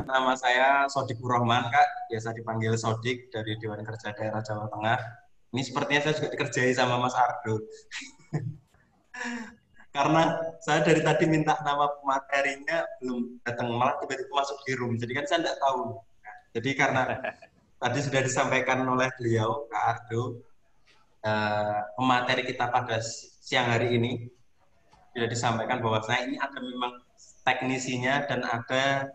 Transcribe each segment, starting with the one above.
nama saya Sodik Rahman, Kak. Biasa dipanggil Sodik dari Dewan Kerja Daerah Jawa Tengah. Ini sepertinya saya juga dikerjai sama Mas Ardo. Karena saya dari tadi minta nama materinya belum datang, malah tiba-tiba masuk di room. Jadi kan saya tidak tahu. Jadi karena tadi sudah disampaikan oleh beliau, Kak Ardo, pemateri kita pada siang hari ini sudah disampaikan bahwa saya ini ada memang teknisinya dan ada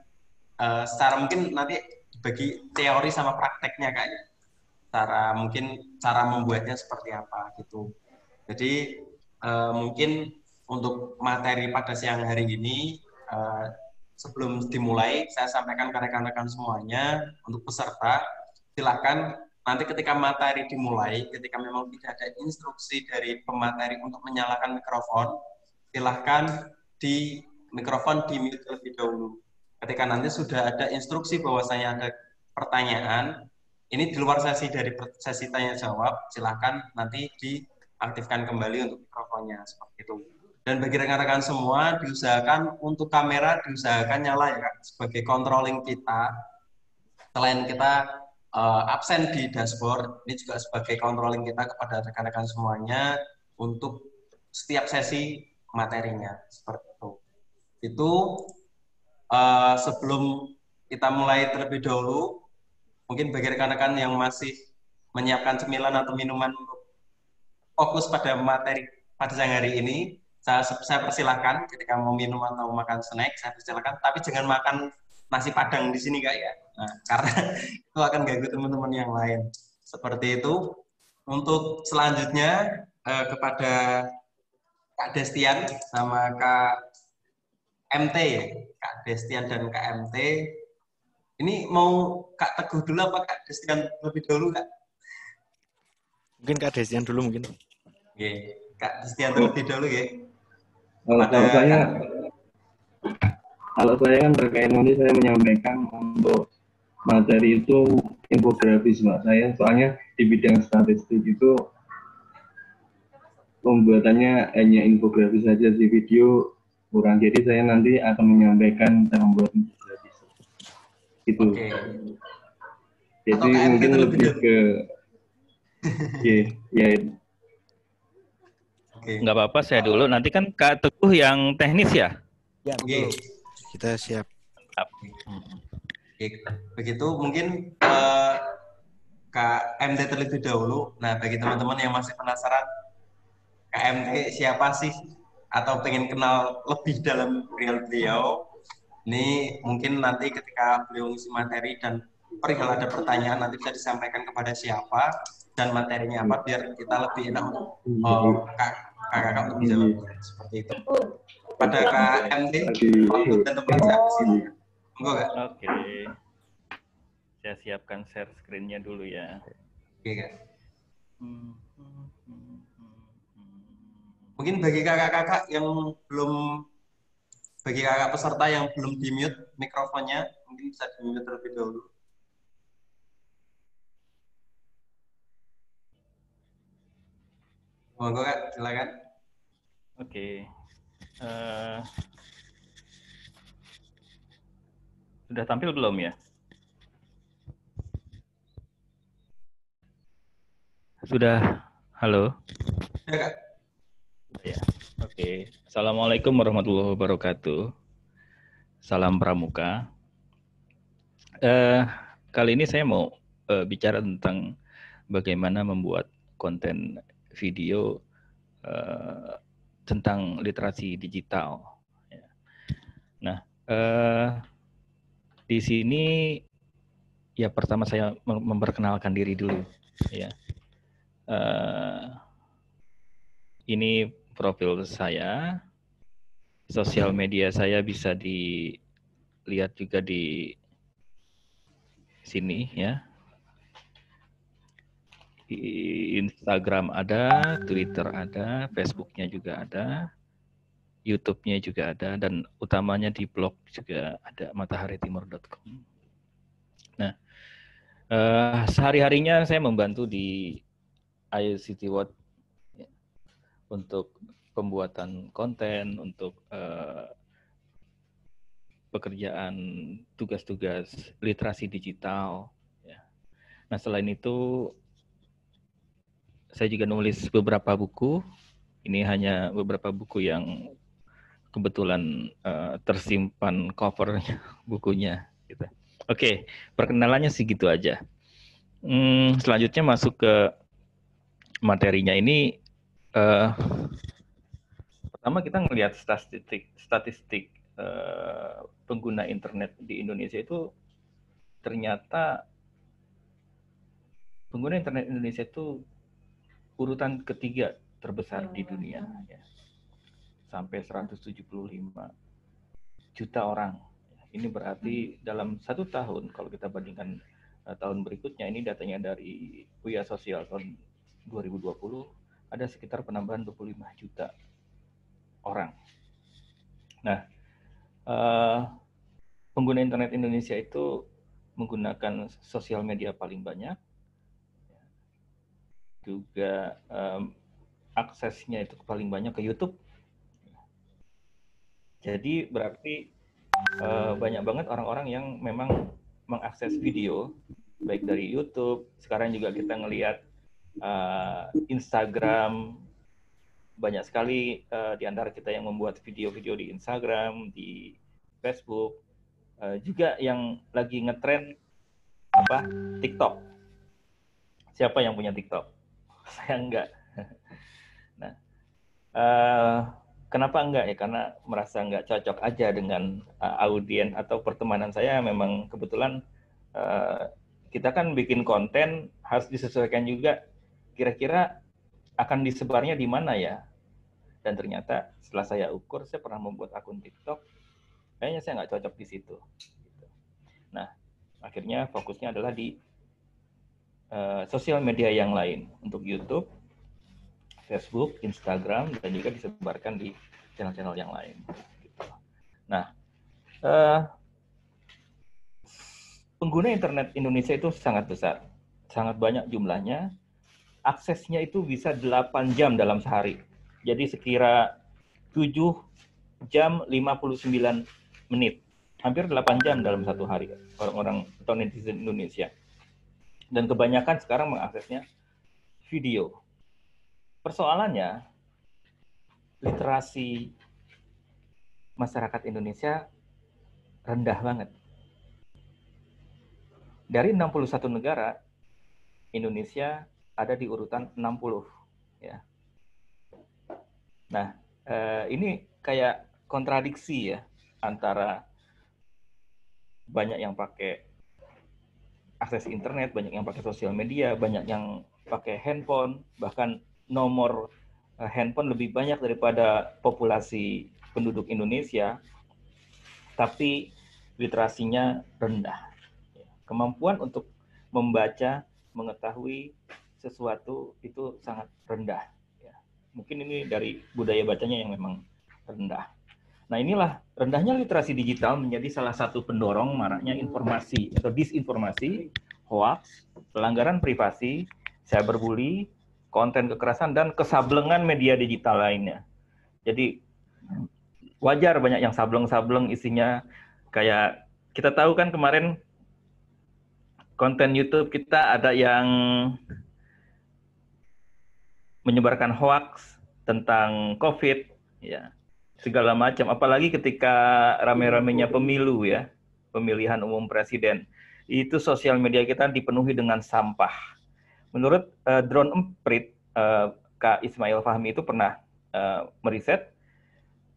secara mungkin nanti bagi teori sama prakteknya kayaknya cara membuatnya seperti apa gitu. Jadi mungkin untuk materi pada siang hari ini sebelum dimulai saya sampaikan ke rekan-rekan semuanya untuk peserta silakan nanti ketika materi dimulai ketika memang tidak ada instruksi dari pemateri untuk menyalakan mikrofon silahkan di mikrofon di mute terlebih dahulu. Ketika nanti sudah ada instruksi bahwasanya ada pertanyaan, ini di luar sesi dari sesi tanya jawab, silakan nanti diaktifkan kembali untuk mikrofonnya seperti itu. Dan bagi rekan-rekan semua diusahakan untuk kamera diusahakan nyala ya sebagai controlling kita. Selain kita absen di dashboard, ini juga sebagai controlling kita kepada rekan-rekan semuanya untuk setiap sesi materinya seperti itu. Itu sebelum kita mulai terlebih dahulu, mungkin bagi rekan-rekan yang masih menyiapkan cemilan atau minuman untuk fokus pada materi pada siang hari ini, saya persilahkan ketika mau minum atau makan snack, saya persilahkan, tapi jangan makan nasi padang di sini Kak ya. Nah, karena itu akan ganggu teman-teman yang lain. Seperti itu. Untuk selanjutnya kepada Kak Destian sama Kak MT ya, Kak Destian dan Kak MT. Ini mau Kak Teguh dulu apa Kak Destian lebih dahulu Kak? Mungkin Kak Desian dulu mungkin. Oke, Kak Destian terlebih dahulu ya. Kalau saya kan terkait nanti saya menyampaikan untuk materi itu infografis Mbak. Saya soalnya di bidang statistik itu pembuatannya hanya infografis saja di video kurang. Jadi saya nanti akan menyampaikan cara membuat infografis. Itu. Oke. Jadi mungkin lebih ke ya. Nggak apa-apa saya dulu. Nanti kan Kak Teguh yang teknis ya? Ya, betul. Kita siap. Oke. Begitu mungkin Kak MT terlebih dahulu. Nah, bagi teman-teman yang masih penasaran Kak MT siapa sih atau pengen kenal lebih dalam beliau, ini mungkin nanti ketika beliau ngisi materi dan perihal ada pertanyaan nanti bisa disampaikan kepada siapa dan materinya apa biar kita lebih enak untuk kakak untuk menjawabnya seperti itu. Pada Kak MT, waktu dan tempat saya sini. Enggak Kak? Oke. Saya siapkan share screen-nya dulu ya. Oke Kak. Mungkin bagi kakak-kakak yang belum, bagi kakak peserta yang belum di-mute mikrofonnya, mungkin bisa di-mute terlebih dahulu. Monggo Kak, silakan. Oke. Sudah tampil belum ya? Sudah. Halo. Ya Kak. Ya. Oke. Assalamualaikum warahmatullahi wabarakatuh. Salam Pramuka. Kali ini saya mau bicara tentang bagaimana membuat konten video tentang literasi digital. Nah, di sini ya pertama saya memperkenalkan diri dulu. Ya, ini profil saya, sosial media saya bisa dilihat juga di sini ya. Instagram ada, Twitter ada, Facebooknya juga ada, YouTube-nya juga ada, dan utamanya di blog juga ada, mataharitimur.com. Nah, sehari-harinya saya membantu di ICT World ya, untuk pembuatan konten, untuk pekerjaan tugas-tugas literasi digital. Ya. Nah selain itu saya juga nulis beberapa buku. Ini hanya beberapa buku yang kebetulan tersimpan covernya bukunya. Gitu. Oke, perkenalannya sih gitu aja. Selanjutnya masuk ke materinya ini. Pertama kita ngelihat statistik pengguna internet di Indonesia itu ternyata pengguna internet Indonesia itu urutan ketiga terbesar di dunia, ya. Sampai 175 juta orang. Ini berarti dalam 1 tahun, kalau kita bandingkan tahun berikutnya, ini datanya dari Buya Sosial tahun 2020, ada sekitar penambahan 25 juta orang. Nah, pengguna internet Indonesia itu menggunakan sosial media paling banyak, juga aksesnya itu paling banyak ke YouTube. Jadi berarti banyak banget orang-orang yang memang mengakses video, baik dari YouTube. Sekarang juga kita ngelihat Instagram, banyak sekali di antara kita yang membuat video-video di Instagram, di Facebook, juga yang lagi ngetren TikTok. Siapa yang punya TikTok? Saya enggak. Nah, kenapa enggak ya? Karena merasa enggak cocok aja dengan audien atau pertemanan saya. Memang kebetulan kita kan bikin konten harus disesuaikan juga. Kira-kira akan disebarnya di mana ya? Dan ternyata setelah saya ukur, saya pernah membuat akun TikTok. Kayaknya saya nggak cocok di situ. Nah, akhirnya fokusnya adalah di sosial media yang lain, untuk YouTube, Facebook, Instagram, dan juga disebarkan di channel-channel yang lain. Nah, pengguna internet Indonesia itu sangat besar, sangat banyak jumlahnya. Aksesnya itu bisa 8 jam dalam sehari. Jadi sekira 7 jam 59 menit. Hampir 8 jam dalam satu hari orang-orang atau netizen Indonesia. Dan kebanyakan sekarang mengaksesnya video. Persoalannya, literasi masyarakat Indonesia rendah banget. Dari 61 negara, Indonesia ada di urutan 60. Ya. Nah, ini kayak kontradiksi ya, antara banyak yang pakai akses internet, banyak yang pakai sosial media, banyak yang pakai handphone, bahkan nomor handphone lebih banyak daripada populasi penduduk Indonesia, tapi literasinya rendah. Kemampuan untuk membaca, mengetahui sesuatu itu sangat rendah. Mungkin ini dari budaya bacanya yang memang rendah. Nah, inilah rendahnya literasi digital menjadi salah satu pendorong maraknya informasi atau disinformasi, hoax, pelanggaran privasi, cyberbully, konten kekerasan, dan kesablengan media digital lainnya. Jadi wajar banyak yang sableng-sableng isinya. Kayak kita tahu kan kemarin konten YouTube kita ada yang menyebarkan hoax tentang COVID, ya, segala macam. Apalagi ketika rame-ramenya pemilu ya, pemilihan umum presiden, itu sosial media kita dipenuhi dengan sampah. Menurut Drone Emprit, Kak Ismail Fahmi itu pernah meriset,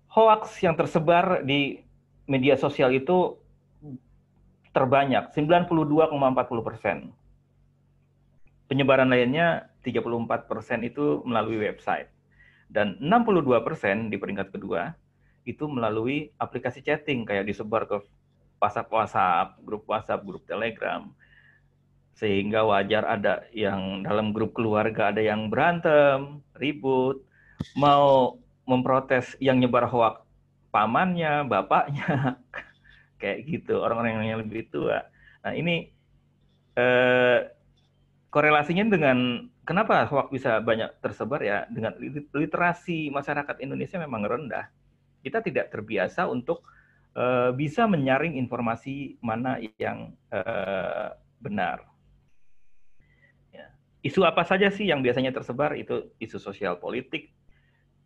hoax yang tersebar di media sosial itu terbanyak, 92,40%. Penyebaran lainnya 34% itu melalui website. Dan 62% di peringkat kedua itu melalui aplikasi chatting, kayak disebar ke WhatsApp, grup Telegram. Sehingga wajar ada yang dalam grup keluarga ada yang berantem, ribut, mau memprotes yang nyebar hoax pamannya, bapaknya, kayak gitu, orang-orang yang lebih tua. Nah, ini korelasinya dengan kenapa hoax bisa banyak tersebar ya, dengan literasi masyarakat Indonesia memang rendah. Kita tidak terbiasa untuk bisa menyaring informasi mana yang benar. Ya. Isu apa saja sih yang biasanya tersebar? Itu isu sosial politik,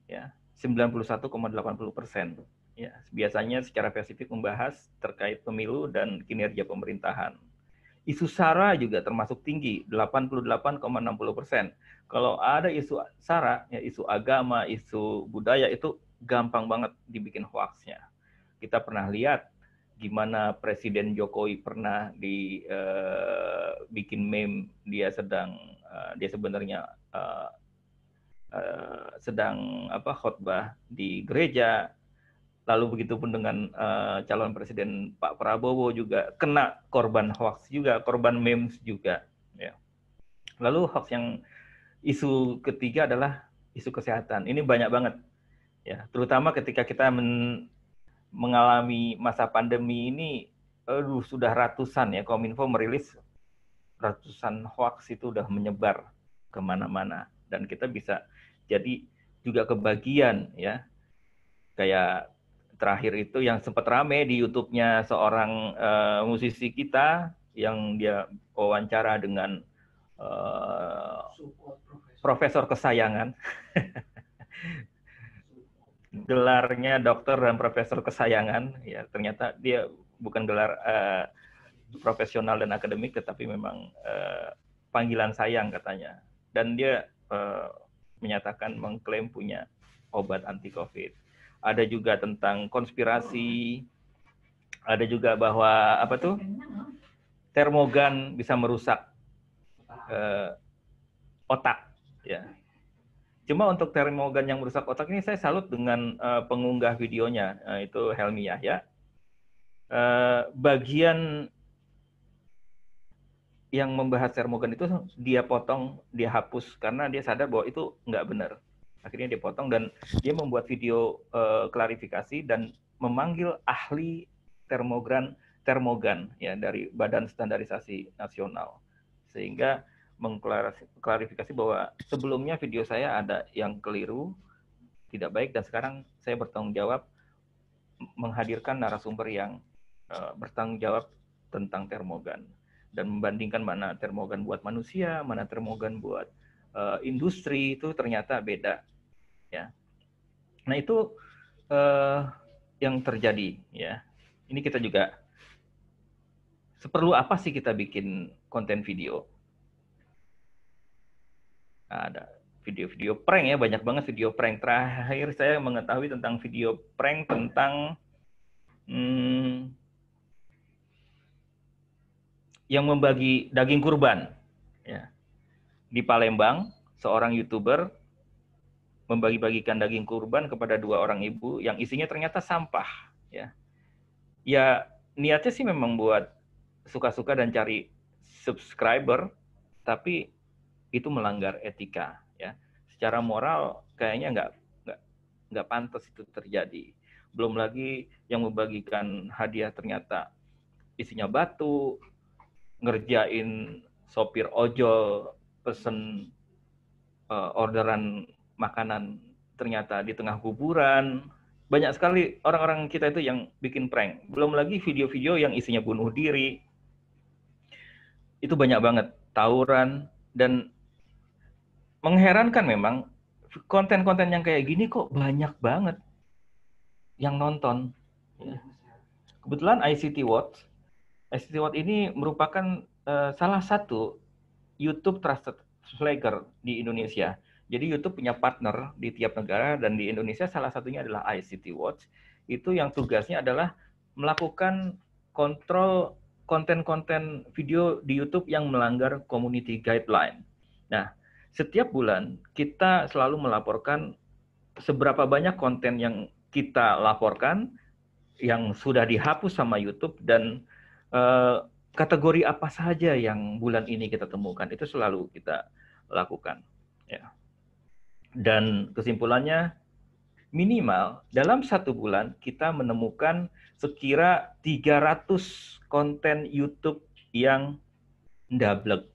ya 91,80%. Ya, biasanya secara spesifik membahas terkait pemilu dan kinerja pemerintahan. Isu SARA juga termasuk tinggi, 88,60%. Kalau ada isu SARA, ya isu agama, isu budaya, itu gampang banget dibikin hoaxnya. Kita pernah lihat gimana Presiden Jokowi pernah bikin meme dia sebenarnya sedang khotbah di gereja. Lalu begitupun dengan calon presiden Pak Prabowo juga kena korban hoax juga, korban memes juga. Ya. Lalu hoax yang isu ketiga adalah isu kesehatan. Ini banyak banget, ya. Terutama ketika kita mengalami masa pandemi ini, sudah ratusan ya, Kominfo merilis ratusan hoax itu udah menyebar kemana-mana, dan kita bisa jadi juga kebagian, ya. Kayak terakhir itu yang sempat rame di YouTube-nya seorang musisi kita yang dia wawancara dengan profesor kesayangan. Gelarnya dokter dan profesor kesayangan, ya ternyata dia bukan gelar profesional dan akademik, tetapi memang panggilan sayang katanya. Dan dia menyatakan mengklaim punya obat anti COVID. Ada juga tentang konspirasi, ada juga bahwa termogan bisa merusak otak, ya. Cuma untuk termogan yang merusak otak ini saya salut dengan pengunggah videonya, itu Helmi Yahya. Bagian yang membahas termogan itu dia potong, dia hapus karena dia sadar bahwa itu nggak benar. Akhirnya dia potong dan dia membuat video klarifikasi dan memanggil ahli termogan ya dari Badan Standarisasi Nasional, sehingga mengklarifikasi bahwa sebelumnya video saya ada yang keliru, tidak baik, dan sekarang saya bertanggung jawab menghadirkan narasumber yang bertanggung jawab tentang termogan dan membandingkan mana termogan buat manusia, mana termogan buat industri, itu ternyata beda, ya. Nah itu yang terjadi, ya. Ini kita juga seperlu apa sih kita bikin konten video? Ada video-video prank ya, banyak banget video prank. Terakhir saya mengetahui tentang video prank tentang yang membagi daging kurban. Ya. Di Palembang, seorang YouTuber membagi-bagikan daging kurban kepada 2 orang ibu yang isinya ternyata sampah. Ya, niatnya sih memang buat suka-suka dan cari subscriber, tapi itu melanggar etika, ya. Secara moral kayaknya nggak pantas itu terjadi. Belum lagi yang membagikan hadiah ternyata isinya batu, ngerjain sopir ojol pesen orderan makanan ternyata di tengah kuburan. Banyak sekali orang-orang kita itu yang bikin prank. Belum lagi video-video yang isinya bunuh diri. Itu banyak banget, tawuran, dan mengherankan memang konten-konten yang kayak gini kok banyak banget yang nonton. Kebetulan ICT Watch ini merupakan salah satu YouTube Trusted Flagger di Indonesia. Jadi YouTube punya partner di tiap negara, dan di Indonesia salah satunya adalah ICT Watch. Itu yang tugasnya adalah melakukan kontrol konten-konten video di YouTube yang melanggar community guideline. Nah, setiap bulan kita selalu melaporkan seberapa banyak konten yang kita laporkan yang sudah dihapus sama YouTube, dan kategori apa saja yang bulan ini kita temukan, itu selalu kita lakukan, ya. Dan kesimpulannya, minimal dalam 1 bulan kita menemukan sekira 300 konten YouTube yang ndablek,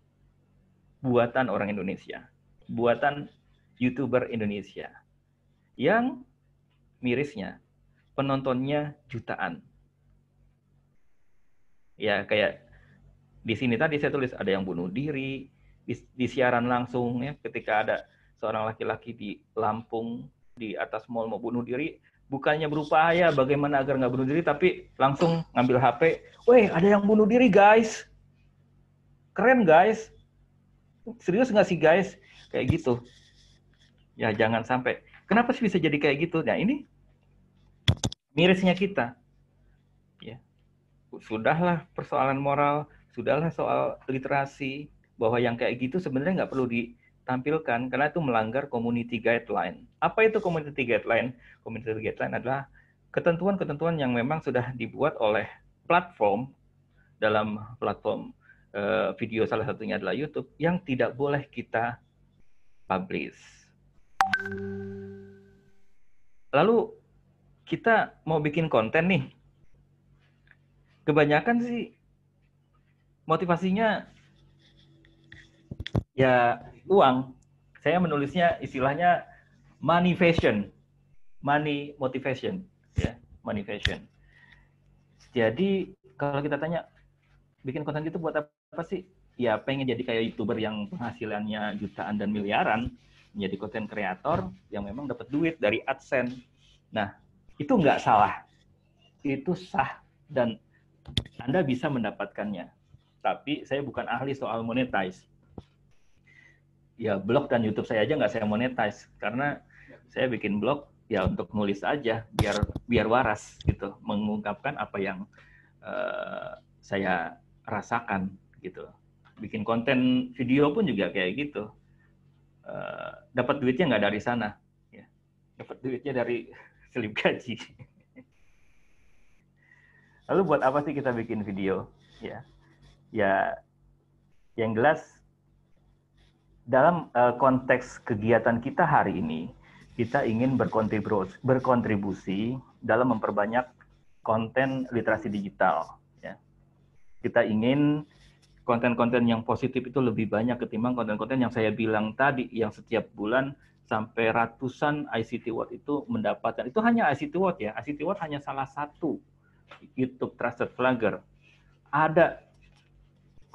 buatan orang Indonesia, buatan YouTuber Indonesia, yang mirisnya penontonnya jutaan. Ya kayak di sini tadi saya tulis ada yang bunuh diri di siaran langsung ya, ketika ada seorang laki-laki di Lampung di atas mall mau bunuh diri, bukannya berupaya bagaimana agar nggak bunuh diri, tapi langsung ngambil HP, weh ada yang bunuh diri guys, keren guys, serius nggak sih guys, kayak gitu. Ya jangan sampai. Kenapa sih bisa jadi kayak gitu? Nah ini mirisnya kita. Ya, sudahlah persoalan moral, sudahlah soal literasi, bahwa yang kayak gitu sebenarnya nggak perlu ditampilkan karena itu melanggar community guideline. Apa itu community guideline? Community guideline adalah ketentuan-ketentuan yang memang sudah dibuat oleh platform, dalam platform video salah satunya adalah YouTube, yang tidak boleh kita publish. Lalu kita mau bikin konten nih, kebanyakan sih motivasinya ya uang. Saya menulisnya istilahnya money motivation, ya, money fashion. Jadi kalau kita tanya bikin konten gitu buat apa sih? Ya pengen jadi kayak YouTuber yang penghasilannya jutaan dan miliaran, menjadi konten kreator yang memang dapat duit dari AdSense. Nah, itu nggak salah. Itu sah dan Anda bisa mendapatkannya. Tapi saya bukan ahli soal monetize. Ya blog dan YouTube saya aja nggak saya monetize karena saya bikin blog ya untuk nulis aja biar waras gitu, mengungkapkan apa yang saya rasakan gitu. Bikin konten video pun juga kayak gitu. Dapat duitnya nggak dari sana, ya. Dapat duitnya dari selip gaji. Lalu buat apa sih kita bikin video? Ya yang jelas dalam konteks kegiatan kita hari ini, kita ingin berkontribusi dalam memperbanyak konten literasi digital. Ya. Kita ingin konten-konten yang positif itu lebih banyak ketimbang konten-konten yang saya bilang tadi, yang setiap bulan sampai ratusan ICT Award itu mendapatkan. Itu hanya ICT Award ya. ICT Award hanya salah satu YouTube Trusted Vlogger. Ada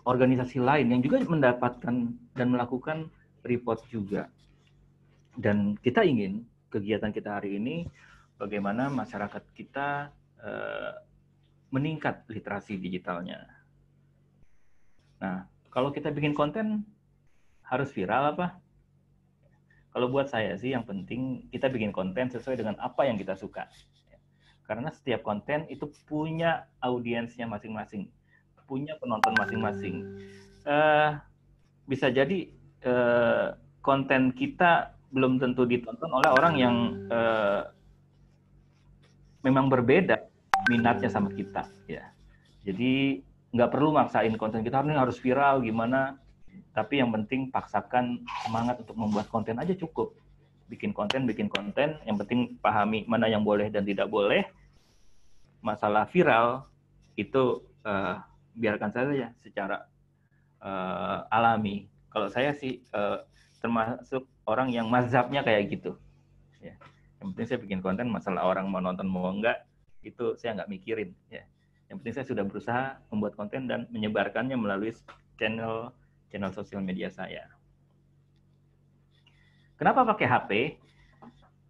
organisasi lain yang juga mendapatkan dan melakukan report juga. Dan kita ingin kegiatan kita hari ini bagaimana masyarakat kita meningkat literasi digitalnya. Nah, kalau kita bikin konten harus viral apa? Kalau buat saya sih yang penting kita bikin konten sesuai dengan apa yang kita suka. Karena setiap konten itu punya audiensnya masing-masing, punya penonton masing-masing. Bisa jadi konten kita belum tentu ditonton oleh orang yang memang berbeda minatnya sama kita. Ya. Jadi nggak perlu maksain konten kita harus viral gimana, tapi yang penting paksakan semangat untuk membuat konten aja cukup. Bikin konten, yang penting pahami mana yang boleh dan tidak boleh. Masalah viral itu biarkan saja secara alami. Kalau saya sih termasuk orang yang mazhabnya kayak gitu. Ya. Yang penting saya bikin konten, masalah orang mau nonton mau enggak, itu saya nggak mikirin. Ya. Yang penting saya sudah berusaha membuat konten dan menyebarkannya melalui channel sosial media saya. Kenapa pakai HP?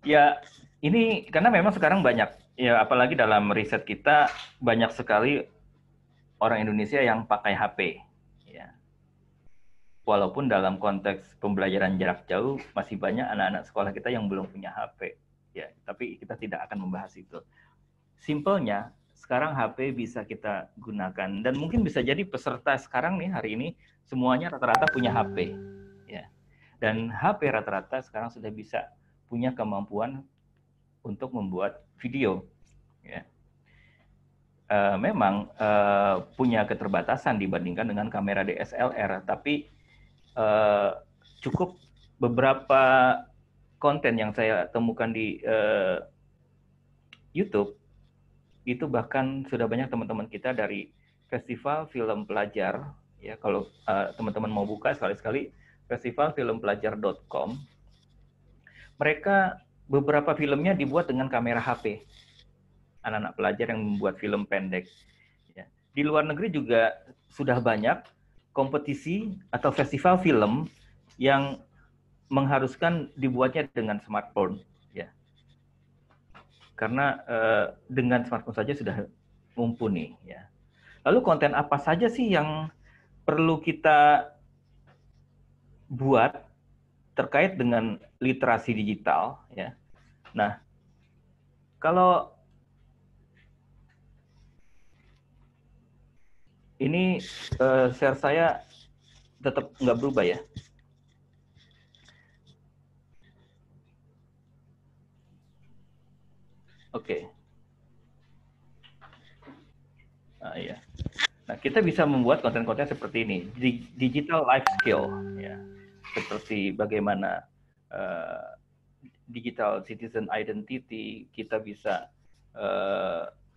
Ya, ini karena memang sekarang banyak, ya apalagi dalam riset kita, banyak sekali orang Indonesia yang pakai HP. Ya. Walaupun dalam konteks pembelajaran jarak jauh, masih banyak anak-anak sekolah kita yang belum punya HP. Ya, tapi kita tidak akan membahas itu. Simpelnya, sekarang HP bisa kita gunakan dan mungkin bisa jadi peserta sekarang nih hari ini semuanya rata-rata punya HP, ya. Dan HP rata-rata sekarang sudah bisa punya kemampuan untuk membuat video, ya. Memang punya keterbatasan dibandingkan dengan kamera DSLR, tapi cukup beberapa konten yang saya temukan di YouTube itu bahkan sudah banyak teman-teman kita dari Festival Film Pelajar, ya kalau teman-teman mau buka sekali-sekali festivalfilmpelajar.com, mereka beberapa filmnya dibuat dengan kamera HP, anak-anak pelajar yang membuat film pendek, ya. di luar negeri juga sudah banyak kompetisi atau festival film yang mengharuskan dibuatnya dengan smartphone, ya. Karena dengan smartphone saja sudah mumpuni, ya. Lalu konten apa saja sih yang perlu kita buat terkait dengan literasi digital, ya. Nah, kalau ini share saya tetap nggak berubah ya. Oke. Nah, iya. Nah, kita bisa membuat konten-konten seperti ini, digital life skill, ya. Seperti bagaimana digital citizen identity, kita bisa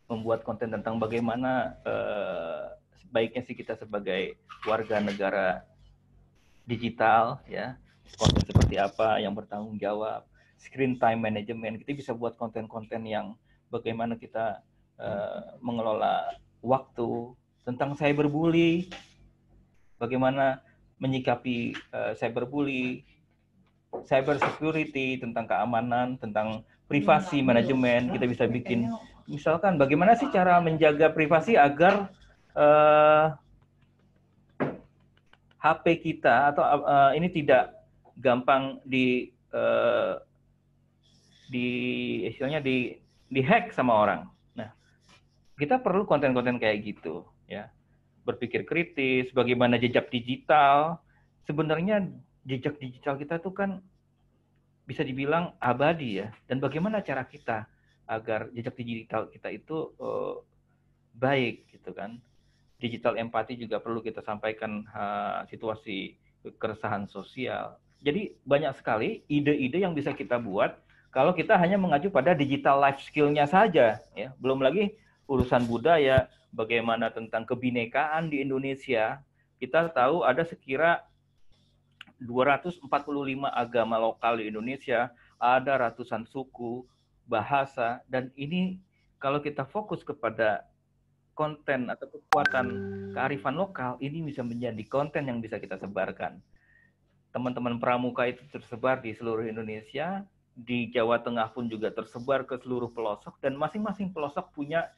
membuat konten tentang bagaimana baiknya sih kita sebagai warga negara digital, ya, konten seperti apa yang bertanggung jawab, screen time management, kita bisa buat konten-konten yang bagaimana kita mengelola waktu, tentang cyberbully, bagaimana menyikapi cyberbully, cyber security, tentang keamanan, tentang privasi manajemen. Kita bisa bikin, misalkan bagaimana sih cara menjaga privasi agar HP kita atau ini tidak gampang istilahnya di hack sama orang. Nah, kita perlu konten-konten kayak gitu, ya. Berpikir kritis, bagaimana jejak digital. Sebenarnya jejak digital kita tuh kan bisa dibilang abadi, ya. Dan bagaimana cara kita agar jejak digital kita itu baik, gitu kan. Digital empati juga perlu kita sampaikan, situasi keresahan sosial. Jadi banyak sekali ide-ide yang bisa kita buat kalau kita hanya mengacu pada digital life skill-nya saja, ya. Belum lagi urusan budaya, bagaimana tentang kebinekaan di Indonesia. Kita tahu ada sekira 245 agama lokal di Indonesia, ada ratusan suku, bahasa, dan ini kalau kita fokus kepada konten atau kekuatan kearifan lokal, ini bisa menjadi konten yang bisa kita sebarkan. Teman-teman pramuka itu tersebar di seluruh Indonesia, di Jawa Tengah pun juga tersebar ke seluruh pelosok, dan masing-masing pelosok punya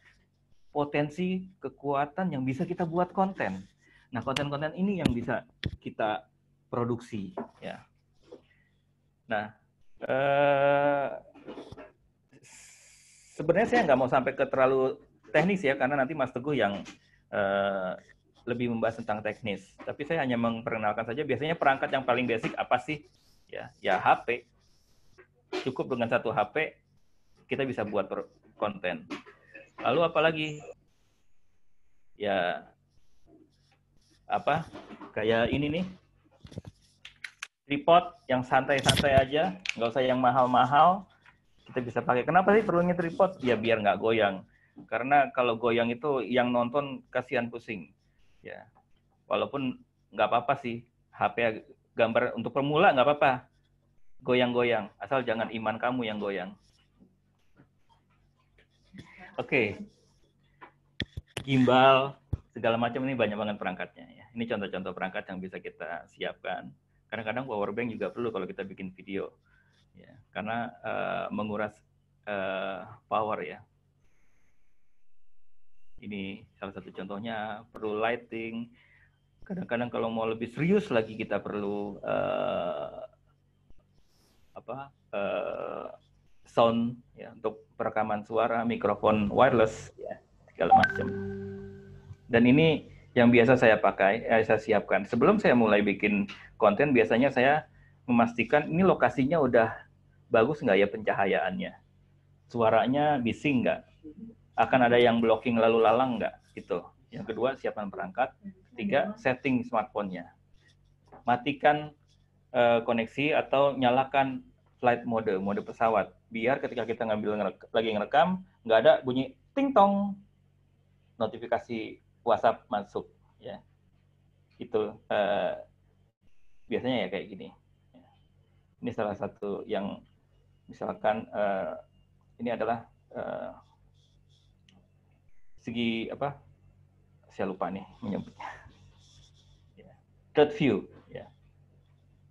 potensi kekuatan yang bisa kita buat konten. Nah, konten-konten ini yang bisa kita produksi, ya. Nah, sebenarnya saya nggak mau sampai ke terlalu teknis ya, karena nanti Mas Teguh yang lebih membahas tentang teknis. Tapi saya hanya memperkenalkan saja, biasanya perangkat yang paling basic apa sih? Ya HP. Cukup dengan satu HP, kita bisa buat konten. Lalu apa lagi? Ya, apa? Kayak ini nih. Tripod yang santai-santai aja, nggak usah yang mahal-mahal. Kita bisa pakai. Kenapa sih perlunya tripod? Ya biar nggak goyang. Karena kalau goyang itu yang nonton kasihan pusing. Ya, walaupun nggak apa-apa sih. HP gambar untuk pemula nggak apa-apa. Goyang-goyang. Asal jangan iman kamu yang goyang. Oke. Gimbal, segala macam ini banyak banget perangkatnya. Ya. Ini contoh-contoh perangkat yang bisa kita siapkan. Kadang-kadang power bank juga perlu kalau kita bikin video. Ya, karena menguras power ya. Ini salah satu contohnya, perlu lighting. Kadang-kadang kalau mau lebih serius lagi kita perlu sound ya, untuk perekaman suara, mikrofon wireless ya, segala macam. Dan ini yang biasa saya pakai, saya siapkan. Sebelum saya mulai bikin konten, biasanya saya memastikan ini lokasinya udah bagus nggak ya pencahayaannya, suaranya bising nggak, akan ada yang blocking lalu lalang nggak, gitu. Yang kedua, siapkan perangkat. Ketiga, setting smartphone-nya. Matikan koneksi atau nyalakan flight mode pesawat, biar ketika kita lagi ngerekam, nggak ada bunyi ting tong, notifikasi WhatsApp masuk, ya. Itu biasanya ya kayak gini. Ini salah satu yang misalkan ini adalah segi saya lupa nih menyebutnya. Ya. Third view. Ya.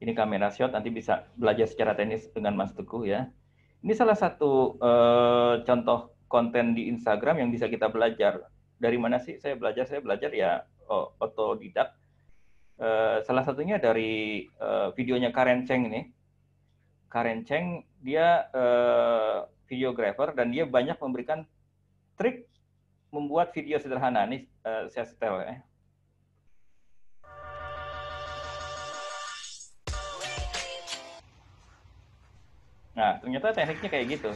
Ini kamera shot, nanti bisa belajar secara teknis dengan Mas Teguh ya. Ini salah satu contoh konten di Instagram yang bisa kita belajar. Dari mana sih saya belajar? Saya belajar ya otodidak. Salah satunya dari videonya Karen Cheng ini. Karen Cheng, dia videographer dan dia banyak memberikan trik membuat video sederhana. Nih saya setel ya. Nah, ternyata tekniknya kayak gitu.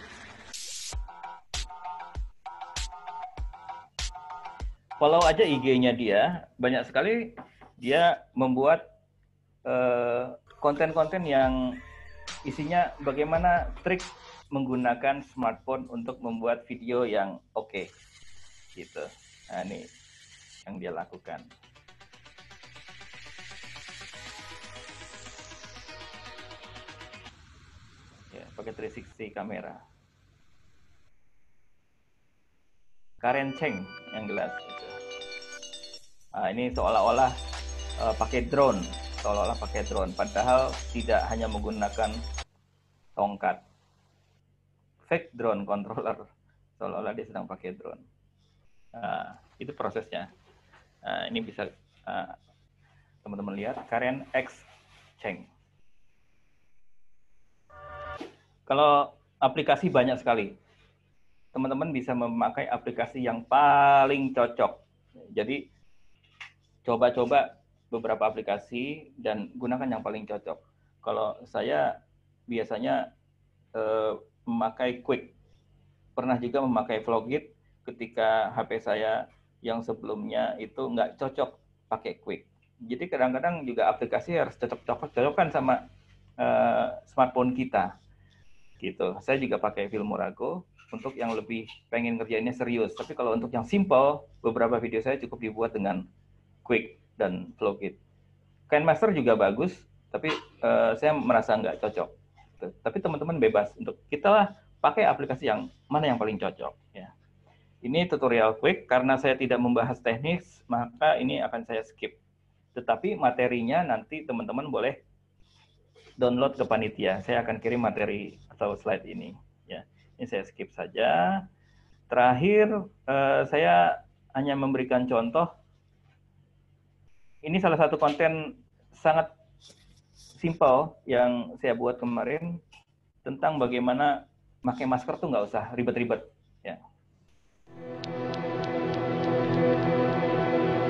Follow aja IG-nya dia, banyak sekali dia membuat konten-konten yang isinya bagaimana trik menggunakan smartphone untuk membuat video yang oke. Gitu. Nah, ini yang dia lakukan. Ya, pakai 360 kamera. Karen Cheng yang jelas. Gitu. Nah, ini seolah-olah pakai drone, padahal tidak hanya menggunakan tongkat. Fake drone controller, seolah-olah dia sedang pakai drone. Itu prosesnya. Ini bisa teman-teman lihat, Karen X Cheng. Kalau aplikasi banyak sekali, teman-teman bisa memakai aplikasi yang paling cocok. Jadi coba-coba beberapa aplikasi dan gunakan yang paling cocok. Kalau saya biasanya memakai Quick. Pernah juga memakai Vlogit ketika HP saya yang sebelumnya itu nggak cocok pakai Quick. Jadi kadang-kadang juga aplikasi harus cocok-cocokan sama smartphone kita. Gitu. Saya juga pakai Filmorago untuk yang lebih pengen ngerjainnya serius. Tapi kalau untuk yang simple, beberapa video saya cukup dibuat dengan Quick dan Vlogit. KineMaster juga bagus, tapi saya merasa nggak cocok. Tapi teman-teman bebas untuk kita lah pakai aplikasi yang mana yang paling cocok. Ya. Ini tutorial Quick, karena saya tidak membahas teknis, maka ini akan saya skip. Tetapi materinya nanti teman-teman boleh download ke panitia. Saya akan kirim materi atau slide ini. Ya, ini saya skip saja. Terakhir, saya hanya memberikan contoh. Ini salah satu konten sangat simple yang saya buat kemarin tentang bagaimana pakai masker tuh nggak usah ribet-ribet. Ya.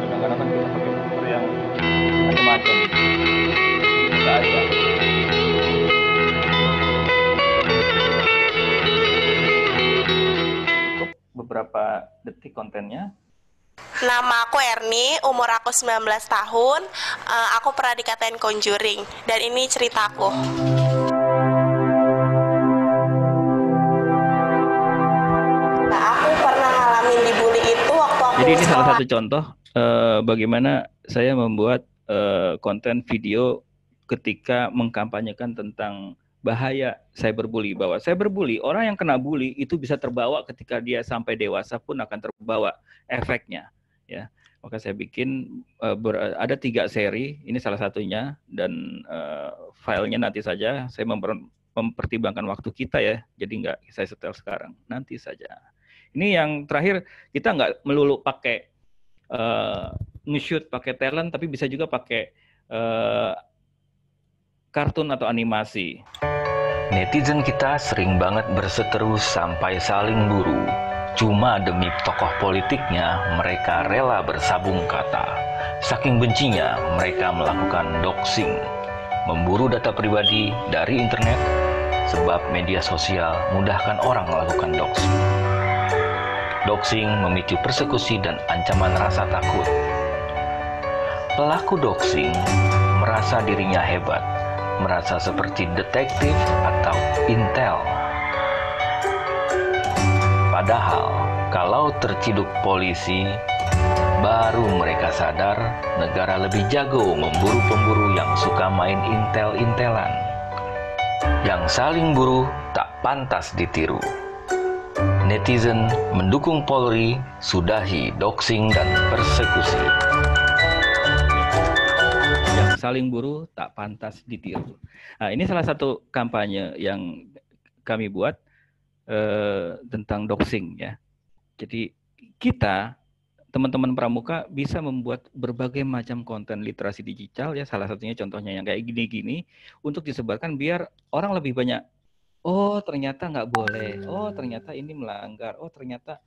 Kadang-kadang kan kita pakai masker yang macam-macam. Bisa aja. Beberapa detik kontennya. Nama aku Erni, umur aku 19 tahun. Aku pernah dikatain conjuring, dan ini ceritaku. Nah, aku pernah ngalamin dibully itu waktu aku Jadi ini salah satu contoh bagaimana saya membuat konten video ketika mengkampanyekan tentang bahaya cyberbully, bahwa cyberbully, orang yang kena bully itu bisa terbawa ketika dia sampai dewasa pun akan terbawa efeknya, ya. Maka saya bikin ada 3 seri, ini salah satunya, dan filenya nanti saja. Saya mempertimbangkan waktu kita ya, jadi nggak saya setel sekarang, nanti saja. Ini yang terakhir, kita nggak melulu pakai nge-shoot pakai talent, tapi bisa juga pakai kartun atau animasi. Netizen kita sering banget berseteru sampai saling buru. Cuma demi tokoh politiknya, mereka rela bersabung kata. Saking bencinya, mereka melakukan doxing, memburu data pribadi dari internet, sebab media sosial mudahkan orang melakukan doxing. Doxing memicu persekusi dan ancaman rasa takut. Pelaku doxing merasa dirinya hebat, merasa seperti detektif atau intel. Padahal, kalau terciduk polisi, baru mereka sadar negara lebih jago memburu pemburu yang suka main intel-intelan. Yang saling buru tak pantas ditiru. netizen mendukung Polri sudahi doxing dan persekusi. Yang saling buruh tak pantas ditiru. Nah, ini salah satu kampanye yang kami buat tentang doxing ya. Jadi kita teman-teman pramuka bisa membuat berbagai macam konten literasi digital ya, salah satunya contohnya yang kayak gini-gini untuk disebarkan biar orang lebih banyak. Oh ternyata nggak boleh. Oh ternyata ini melanggar. Oh ternyata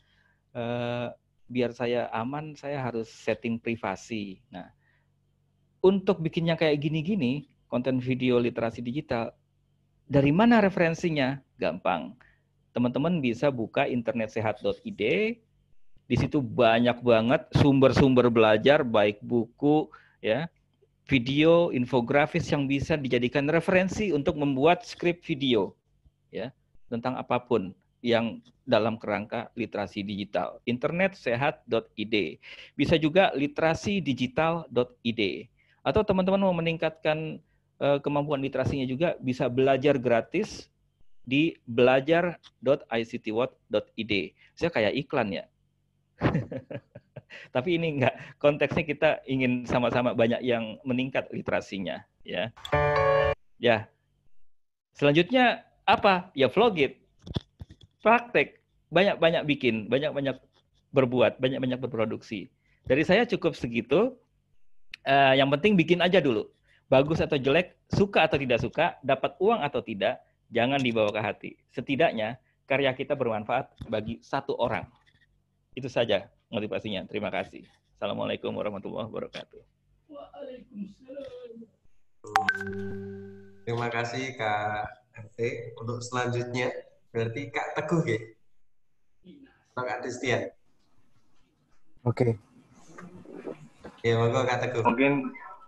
biar saya aman saya harus setting privasi. Nah untuk bikinnya kayak gini-gini konten video literasi digital, dari mana referensinya? Gampang. Teman-teman bisa buka internetsehat.id. Di situ banyak banget sumber-sumber belajar, baik buku, ya, video, infografis yang bisa dijadikan referensi untuk membuat skrip video, ya, tentang apapun yang dalam kerangka literasi digital. Internetsehat.id. Bisa juga literasidigital.id. Atau teman-teman mau meningkatkan kemampuan literasinya juga bisa belajar gratis di belajar.ictwatt.id. Saya kayak iklan ya. Tapi ini enggak, konteksnya kita ingin sama-sama banyak yang meningkat literasinya ya. Ya. Selanjutnya apa? Ya vlogit. Praktek, banyak-banyak bikin, banyak-banyak berbuat, banyak-banyak berproduksi. Dari saya cukup segitu. Yang penting bikin aja dulu. Bagus atau jelek, suka atau tidak suka, dapat uang atau tidak, jangan dibawa ke hati. Setidaknya karya kita bermanfaat bagi satu orang. Itu saja motivasinya. Terima kasih. Assalamualaikum warahmatullahi wabarakatuh. Terima kasih Kak RT. Untuk selanjutnya berarti Kak Teguh ya? Atau Kak Destian? Oke. Ya, monggo Kak Teguh.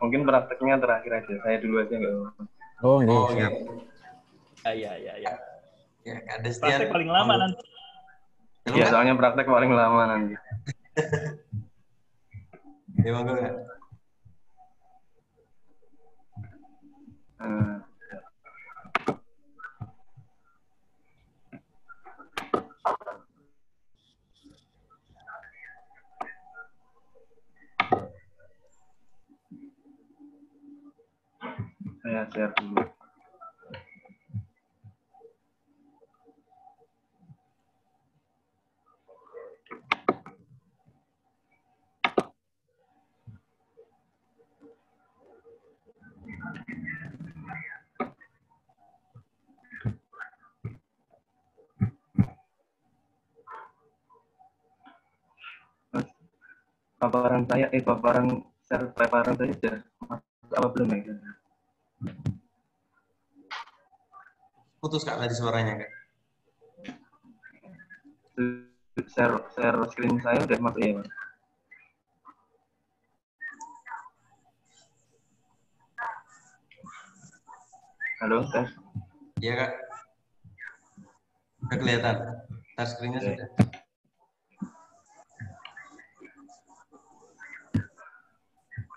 Mungkin prakteknya terakhir aja. Saya dulu aja nggak apa-apa. Oh, ini Oh, siap. Ya. Ya, Kak Destian. Praktek paling lama nanti. Iya, soalnya praktek paling lama nanti. Ya, monggo Kak. Saya share dulu. Paparan saya sudah apa belum ya? Putus Kak tadi suaranya Kak. Share screen saya udah masuk ya, Mas? Halo, tes. Iya Kak. Udah kelihatan. Touch screen-nya sudah.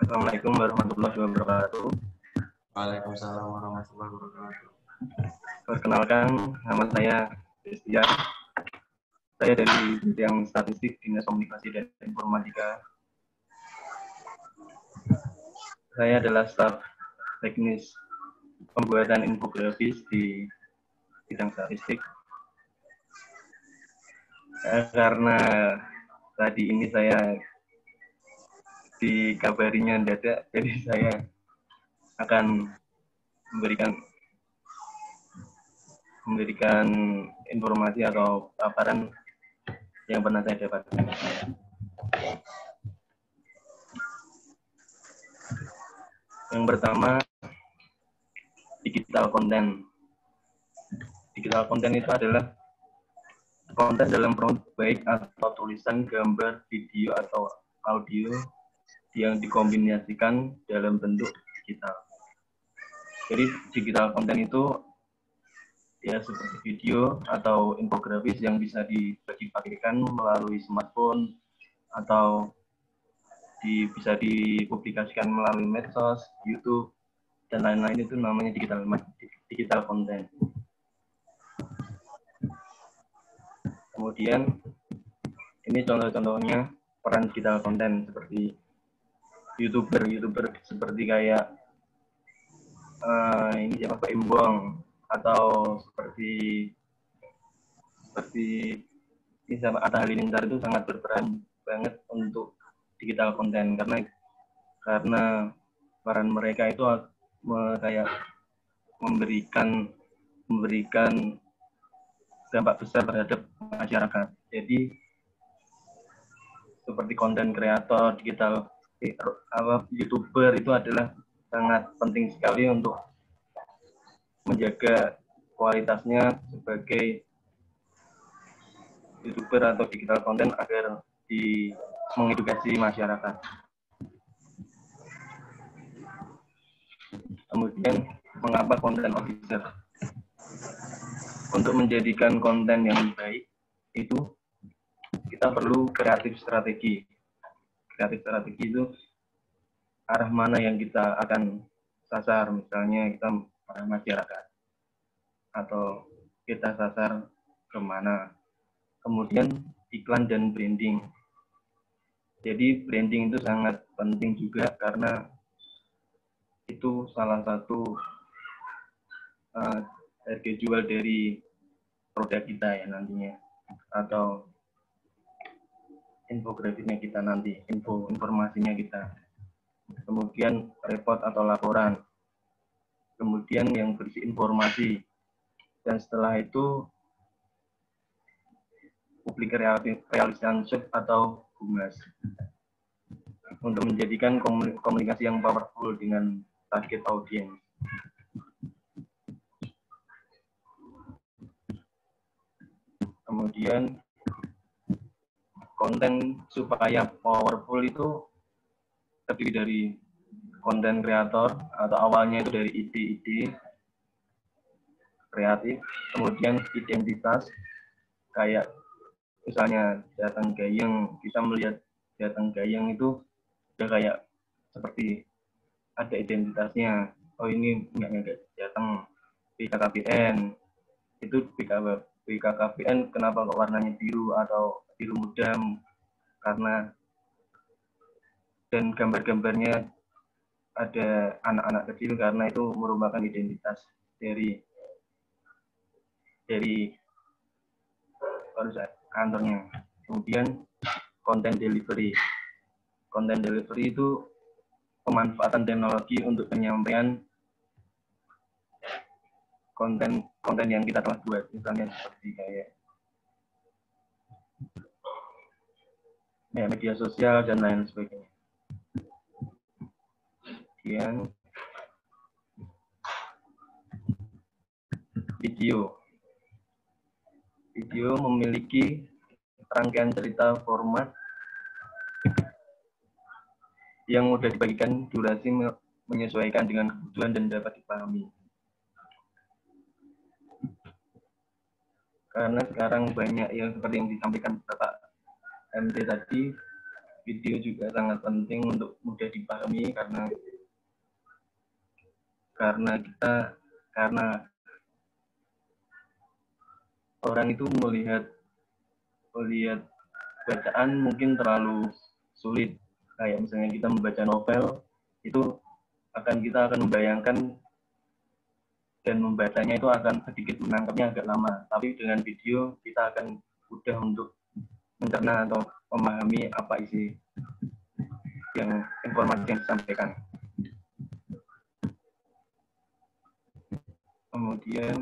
Assalamualaikum warahmatullahi wabarakatuh. Waalaikumsalam warahmatullahi wabarakatuh. Perkenalkan, nama saya Destian. Saya dari bidang statistik Dinas Komunikasi dan Informatika. Saya adalah staf teknis pembuatan infografis di bidang statistik. Karena tadi ini saya dikabarinya mendadak, jadi saya akan memberikan informasi atau paparan yang pernah saya dapatkan. Yang pertama, digital content. Digital content itu adalah konten dalam prompt baik atau tulisan, gambar, video, atau audio yang dikombinasikan dalam bentuk digital. Jadi digital content itu ya seperti video atau infografis yang bisa dibagi-bagikan melalui smartphone atau bisa dipublikasikan melalui medsos, YouTube, dan lain-lain. Itu namanya digital content. Kemudian ini contoh-contohnya peran digital konten seperti YouTuber seperti kayak ini siapa Pak Imbong, atau seperti ini siapa Atta Halilintar, itu sangat berperan banget untuk digital konten karena peran mereka itu kayak memberikan dampak besar terhadap masyarakat. Jadi seperti konten kreator digital, YouTuber itu adalah sangat penting sekali untuk menjaga kualitasnya sebagai YouTuber atau digital konten agar mengedukasi masyarakat. Kemudian, mengapa konten officer? Untuk menjadikan konten yang baik itu kita perlu kreatif strategi. Kreatif strategi itu arah mana yang kita akan sasar, misalnya kita arah masyarakat atau kita sasar kemana. Kemudian iklan dan branding. Jadi branding itu sangat penting juga karena itu salah satu harga jual dari produk kita ya nantinya, atau infografisnya kita nanti, informasinya kita. Kemudian report atau laporan. Kemudian yang berisi informasi. Dan setelah itu public relationship atau humas. Untuk menjadikan komunikasi yang powerful dengan target audience. Kemudian konten supaya powerful itu terdiri dari konten kreator atau awalnya itu dari ide-ide kreatif, kemudian identitas, kayak misalnya Jateng Gayeng, kita melihat Jateng Gayeng itu udah kayak seperti ada identitasnya. Oh ini nggak Jateng, BKKBN itu BKKBN kenapa kok warnanya biru atau biru muda, karena dan gambar-gambarnya ada anak-anak kecil karena itu merupakan identitas dari kantornya. Kemudian konten delivery itu pemanfaatan teknologi untuk penyampaian konten yang kita telah buat, misalnya seperti kayak media sosial dan lain sebagainya. Kemudian video memiliki rangkaian cerita format yang mudah dibagikan, durasi menyesuaikan dengan kebutuhan dan dapat dipahami. Karena sekarang banyak yang seperti yang disampaikan Bapak MT tadi, video juga sangat penting untuk mudah dipahami karena orang itu melihat bacaan mungkin terlalu sulit. Kayak misalnya kita membaca novel, itu kita akan membayangkan dan membacanya itu akan sedikit menangkapnya agak lama. Tapi dengan video kita akan mudah untuk mencerna atau memahami apa isi informasi yang disampaikan. Kemudian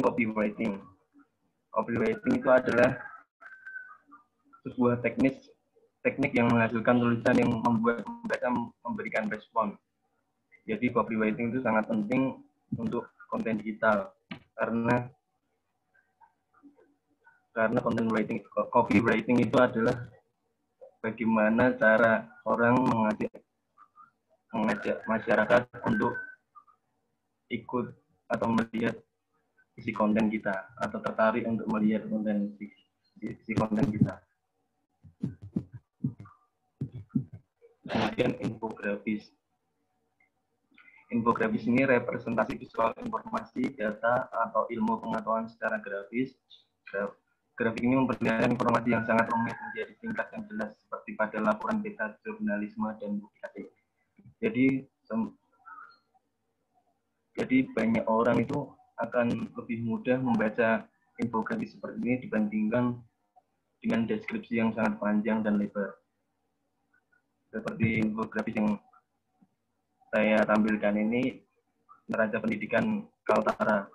copywriting. Copywriting itu adalah sebuah teknik yang menghasilkan tulisan yang membuat pembaca memberikan respon. Jadi copywriting itu sangat penting untuk konten digital karena copywriting itu adalah bagaimana cara orang mengajak masyarakat untuk ikut atau melihat isi konten kita atau tertarik untuk melihat isi konten kita. Kemudian infografis. Infografis ini representasi visual informasi, data, atau ilmu pengetahuan secara grafis. Grafik ini memperlihatkan informasi yang sangat rumit menjadi singkat dan jelas seperti pada laporan beta jurnalisme dan publikasi. Jadi banyak orang itu akan lebih mudah membaca infografis seperti ini dibandingkan dengan deskripsi yang sangat panjang dan lebar. Seperti infografis yang saya tampilkan ini, Neraca Pendidikan Kaltara.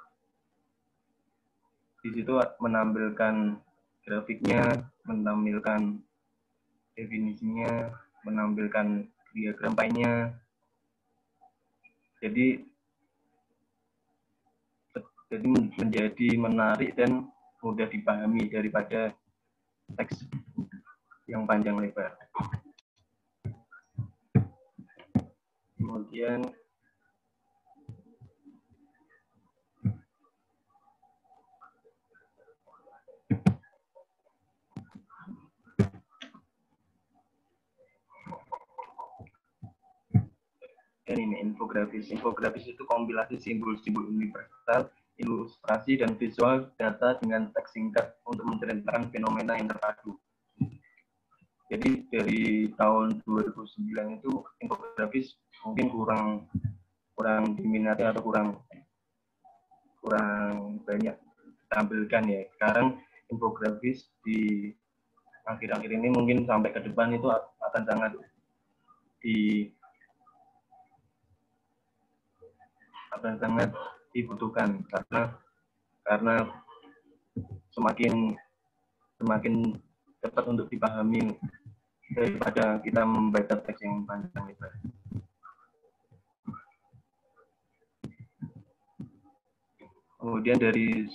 Di situ menampilkan grafiknya, menampilkan definisinya, menampilkan diagram pie-nya. Jadi menjadi menarik dan mudah dipahami daripada teks yang panjang lebar. Kemudian ini infografis. Infografis itu kompilasi simbol-simbol universal, ilustrasi dan visual data dengan teks singkat untuk menceritakan fenomena yang terpadu. Jadi dari tahun 2009 itu infografis mungkin kurang diminati atau kurang banyak ditampilkan ya. Sekarang infografis di akhir-akhir ini mungkin sampai ke depan itu akan sangat dibutuhkan karena semakin cepat untuk dipahami daripada kita membaca teks yang panjang lebar. Kemudian dari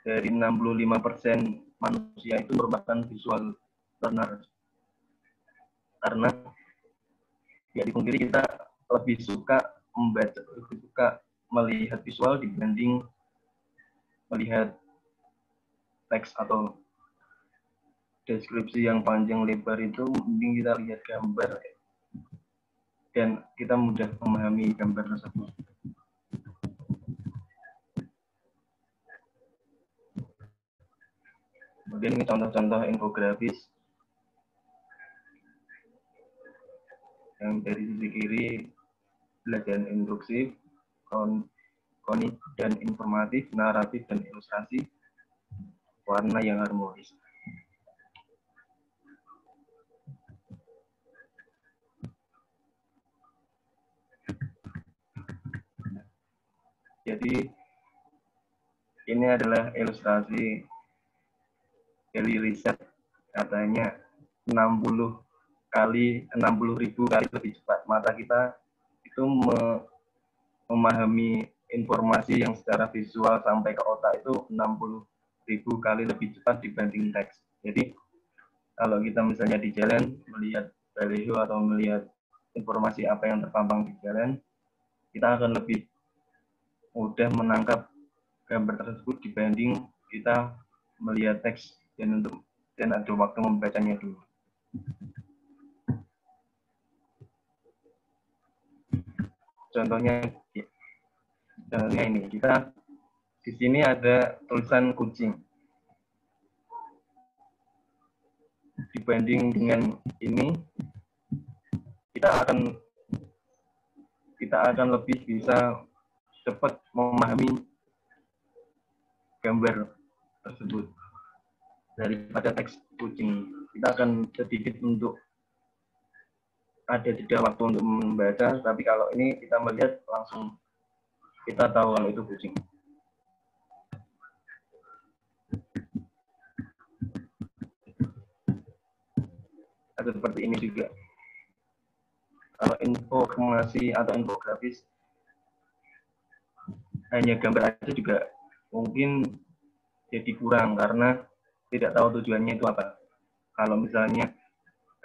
65% manusia itu merupakan visual learner. Karena ya dipungkiri kita lebih suka membaca, lebih suka melihat visual dibanding melihat teks atau deskripsi yang panjang lebar. Itu mending kita lihat gambar dan kita mudah memahami gambar tersebut. Kemudian ini contoh-contoh infografis yang dari sisi kiri belajar induktif, konik dan informatif, naratif dan ilustrasi, warna yang harmonis. Jadi ini adalah ilustrasi dari riset, katanya 60.000 kali lebih cepat mata kita itu memahami informasi yang secara visual sampai ke otak itu 60.000 kali lebih cepat dibanding teks. Jadi kalau kita misalnya di jalan melihat baliho atau melihat informasi apa yang terpampang di jalan, kita akan lebih mudah menangkap gambar tersebut dibanding kita melihat teks dan ada waktu membacanya dulu. Contohnya ini, kita di sini ada tulisan kucing. Dibanding dengan ini, kita akan lebih bisa cepat memahami gambar tersebut daripada teks kucing. Kita akan sedikit untuk ada jeda waktu untuk membaca, tapi kalau ini kita melihat langsung kita tahu kalau itu kucing. Atau seperti ini juga. Kalau informasi atau infografis hanya gambar aja juga mungkin jadi kurang karena tidak tahu tujuannya itu apa. Kalau misalnya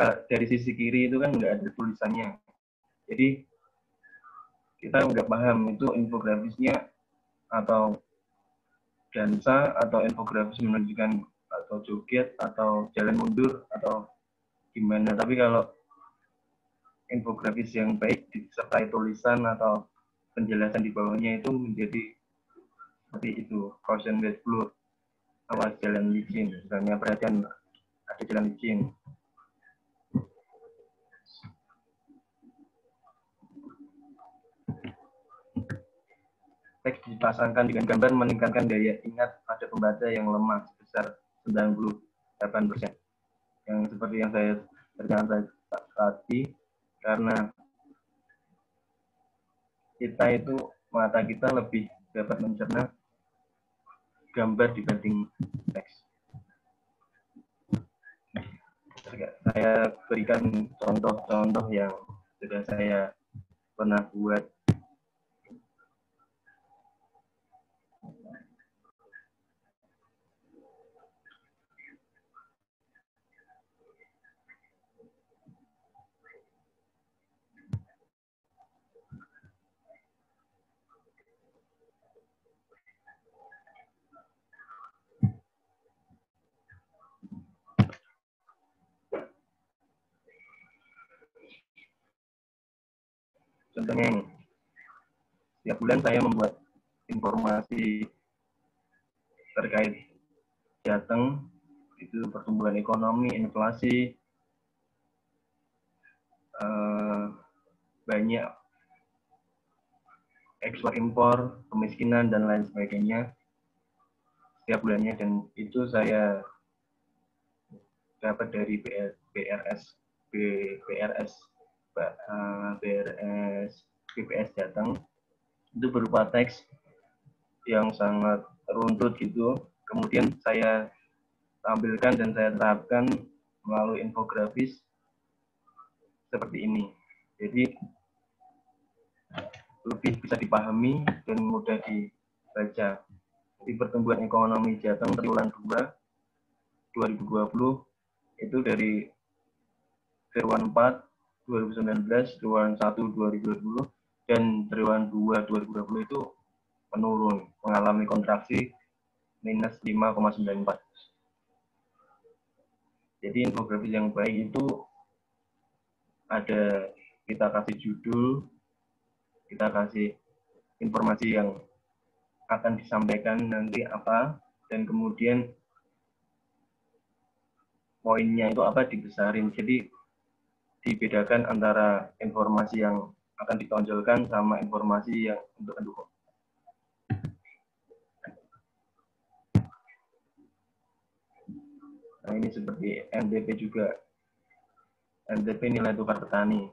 dari sisi kiri itu kan nggak ada tulisannya, jadi kita nggak paham itu infografisnya atau dansa atau infografis menunjukkan atau joget atau jalan mundur atau gimana. Tapi kalau infografis yang baik disertai tulisan atau penjelasan di bawahnya itu menjadi seperti itu. Caution wet floor, awas jalan licin, misalnya perhatian ada jalan licin. Teks dipasangkan dengan gambar meningkatkan daya ingat pada pembaca yang lemah sebesar 98%. Yang seperti yang saya terangkan tadi, karena kita itu, mata kita lebih dapat mencerna gambar dibanding teks. Saya berikan contoh-contoh yang sudah saya pernah buat. Contohnya ini, setiap bulan saya membuat informasi terkait Jateng, itu pertumbuhan ekonomi, inflasi, banyak ekspor impor, kemiskinan dan lain sebagainya setiap bulannya, dan itu saya dapat dari BPS Jateng. Itu berupa teks yang sangat runtut gitu, kemudian saya tampilkan dan saya terapkan melalui infografis seperti ini. Jadi lebih bisa dipahami dan mudah dibaca. Jadi pertumbuhan ekonomi Jateng triwulan 2 2020 itu dari triwulan 4 2019, triwulan 1 2020, dan triwulan 2 2020 itu menurun, mengalami kontraksi minus 5,94. Jadi infografis yang baik itu ada, kita kasih judul, kita kasih informasi yang akan disampaikan nanti apa, dan kemudian poinnya itu apa dibesarin. Jadi dibedakan antara informasi yang akan ditonjolkan sama informasi yang untuk mendukung. Nah, ini seperti NTP juga. NTP nilai tukar petani.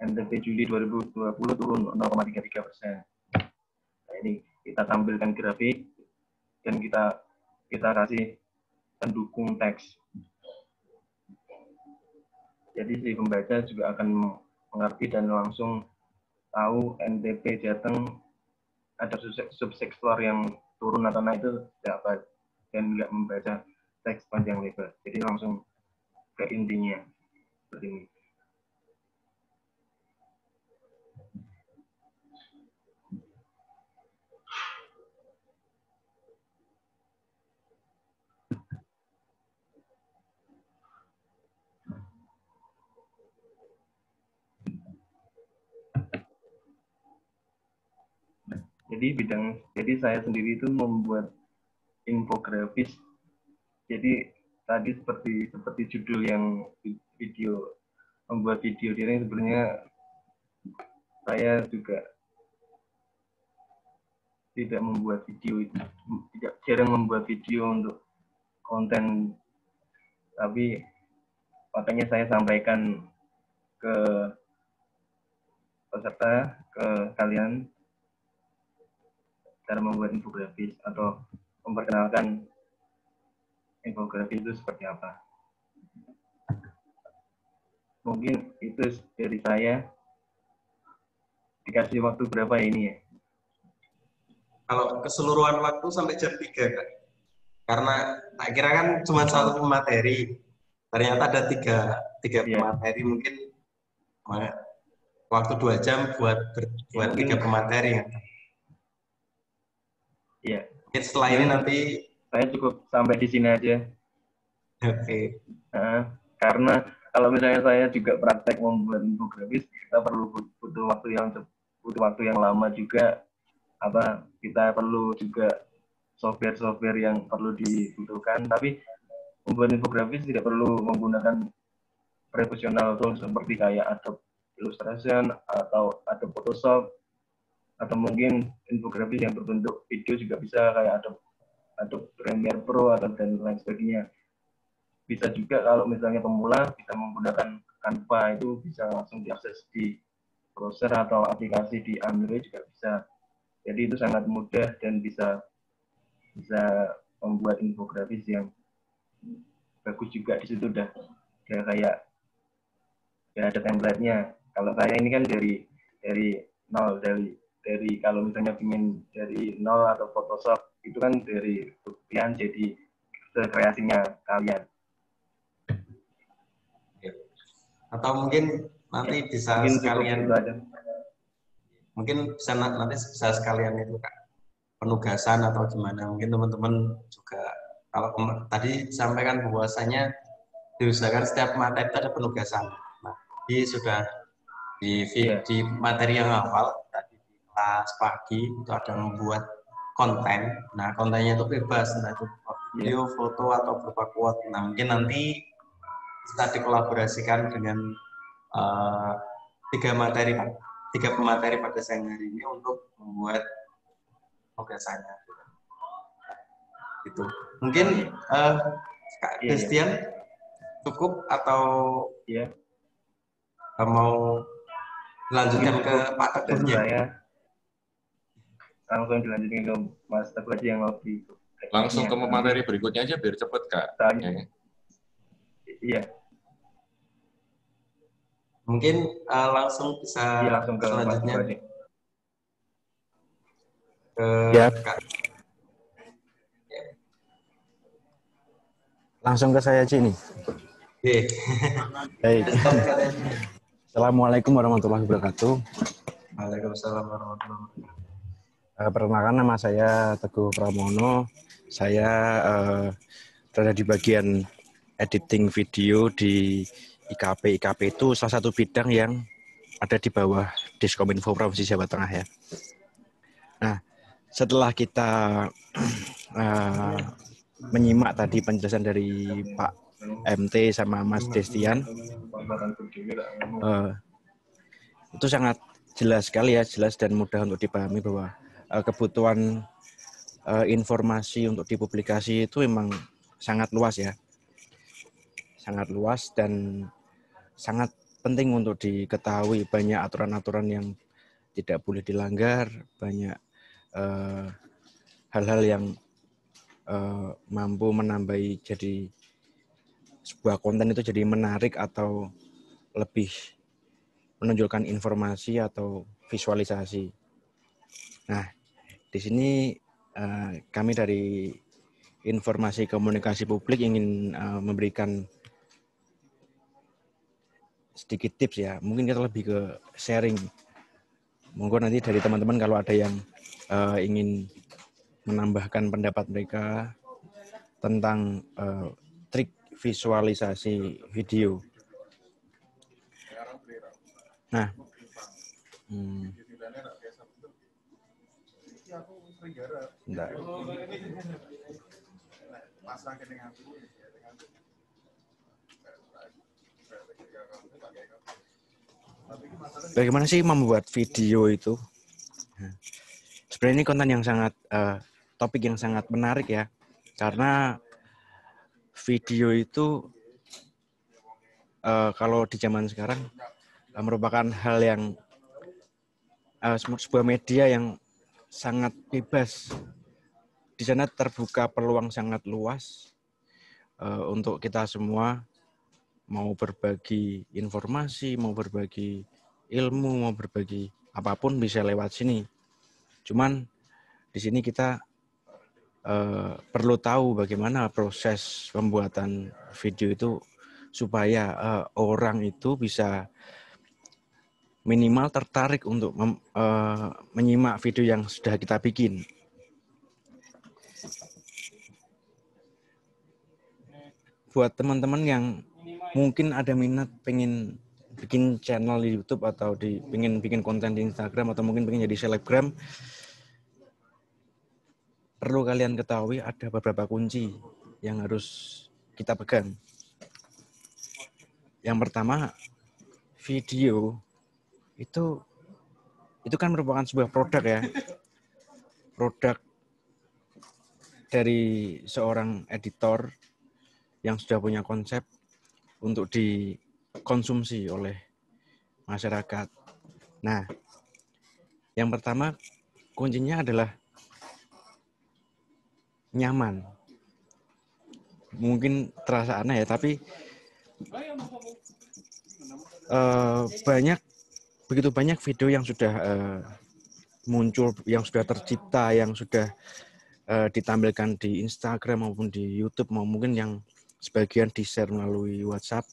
NTP Juli 2020 turun 0,33%. Nah, ini kita tampilkan grafik dan kita kasih pendukung teks. Jadi si pembaca juga akan mengerti dan langsung tahu NTP Jateng ada subsektor yang turun atau naik itu apa, dan nggak membaca teks panjang lebar. Jadi langsung ke intinya seperti ini. Jadi saya sendiri itu membuat infografis. Jadi tadi seperti judul yang video, membuat video ini sebenarnya saya juga tidak membuat video, jarang membuat video untuk konten, tapi makanya saya sampaikan ke peserta, ke kalian, cara membuat infografis atau memperkenalkan infografis itu seperti apa. Mungkin itu dari saya. Dikasih waktu berapa ini ya? Kalau keseluruhan waktu sampai jam 3, Kak. Karena tak kira kan cuma satu materi. Ternyata ada tiga pemateri, mungkin waktu 2 jam buat 3 pemateri. Iya. Setelah ini nanti saya cukup sampai di sini aja. Oke. Karena kalau misalnya saya juga praktek membuat infografis, kita perlu butuh waktu yang lama juga. Kita perlu juga software yang perlu dibutuhkan. Tapi membuat infografis tidak perlu menggunakan profesional tools seperti kayak Adobe Illustrator atau Adobe Photoshop, atau mungkin infografis yang berbentuk video juga bisa kayak Adobe Premiere Pro atau dan lain sebagainya. Bisa juga kalau misalnya pemula bisa menggunakan Canva, itu bisa langsung diakses di browser atau aplikasi di Android juga bisa. Jadi itu sangat mudah dan bisa membuat infografis yang bagus juga. Di situ udah kayak ya ada template-nya. Kalau saya ini kan dari nol, dari kalau misalnya ingin dari nol atau Photoshop itu kan dari buktian jadi kreasinya kalian. Atau mungkin nanti bisa Mungkin sekalian cukup itu aja. Mungkin nanti bisa sekalian itu Kak, penugasan atau gimana. Mungkin teman-teman juga kalau tadi disampaikan bahwasanya diusahakan setiap materi itu ada penugasan. Nah, di sudah di materi yang awal tadi di kelas pagi itu ada membuat konten. Nah, kontennya itu bebas, entah itu video, foto atau berupa quote. Nah, mungkin nanti kita dikolaborasikan dengan tiga pemateri pada siang hari ini untuk membuat penugasannya. Gitu. Mungkin Kak Christian cukup atau mau lanjutkan ke Pak Teguhnya? Saya langsung dilanjutkan ke Mas Teguh aja yang lebih. Langsung ke materi berikutnya aja biar cepet Kak. Iya. Mungkin langsung bisa langsung ke selanjutnya Kak. Langsung ke saya aja nih. Baik. Assalamualaikum warahmatullahi wabarakatuh. Waalaikumsalam warahmatullahi wabarakatuh. Perkenalkan, nama saya Teguh Pramono. Saya berada di bagian editing video di IKP. IKP itu salah satu bidang yang ada di bawah Diskominfo Provinsi Jawa Tengah ya. Nah, setelah kita menyimak tadi penjelasan dari Pak MT sama Mas Destian, itu sangat jelas sekali ya, jelas dan mudah untuk dipahami bahwa kebutuhan informasi untuk dipublikasi itu memang sangat luas ya, sangat luas dan sangat penting untuk diketahui. Banyak aturan-aturan yang tidak boleh dilanggar, banyak hal-hal yang mampu menambahi jadi sebuah konten itu jadi menarik atau lebih menunjukkan informasi atau visualisasi. Nah, di sini kami dari Informasi Komunikasi Publik ingin memberikan sedikit tips ya. Mungkin kita lebih ke sharing. Monggo nanti dari teman-teman kalau ada yang ingin menambahkan pendapat mereka tentang trik visualisasi video. Nah, bentar. Bagaimana sih membuat video itu? Nah, sebenarnya ini konten yang sangat topik yang sangat menarik ya, karena video itu kalau di zaman sekarang merupakan hal yang sebuah media yang sangat bebas. Di sana terbuka peluang sangat luas untuk kita semua, mau berbagi informasi, mau berbagi ilmu, mau berbagi apapun bisa lewat sini. Cuman di sini kita perlu tahu bagaimana proses pembuatan video itu supaya orang itu bisa minimal tertarik untuk menyimak video yang sudah kita bikin. Buat teman-teman yang mungkin ada minat pengen bikin channel di YouTube atau pengen bikin konten di Instagram atau mungkin pengen jadi selebgram, perlu kalian ketahui ada beberapa kunci yang harus kita pegang. Yang pertama, video itu kan merupakan sebuah produk ya. Produk dari seorang editor yang sudah punya konsep untuk dikonsumsi oleh masyarakat. Nah, yang pertama kuncinya adalah nyaman. Mungkin terasa aneh ya, tapi begitu banyak video yang sudah muncul, yang sudah tercipta, yang sudah ditampilkan di Instagram maupun di YouTube, mungkin yang sebagian di-share melalui WhatsApp.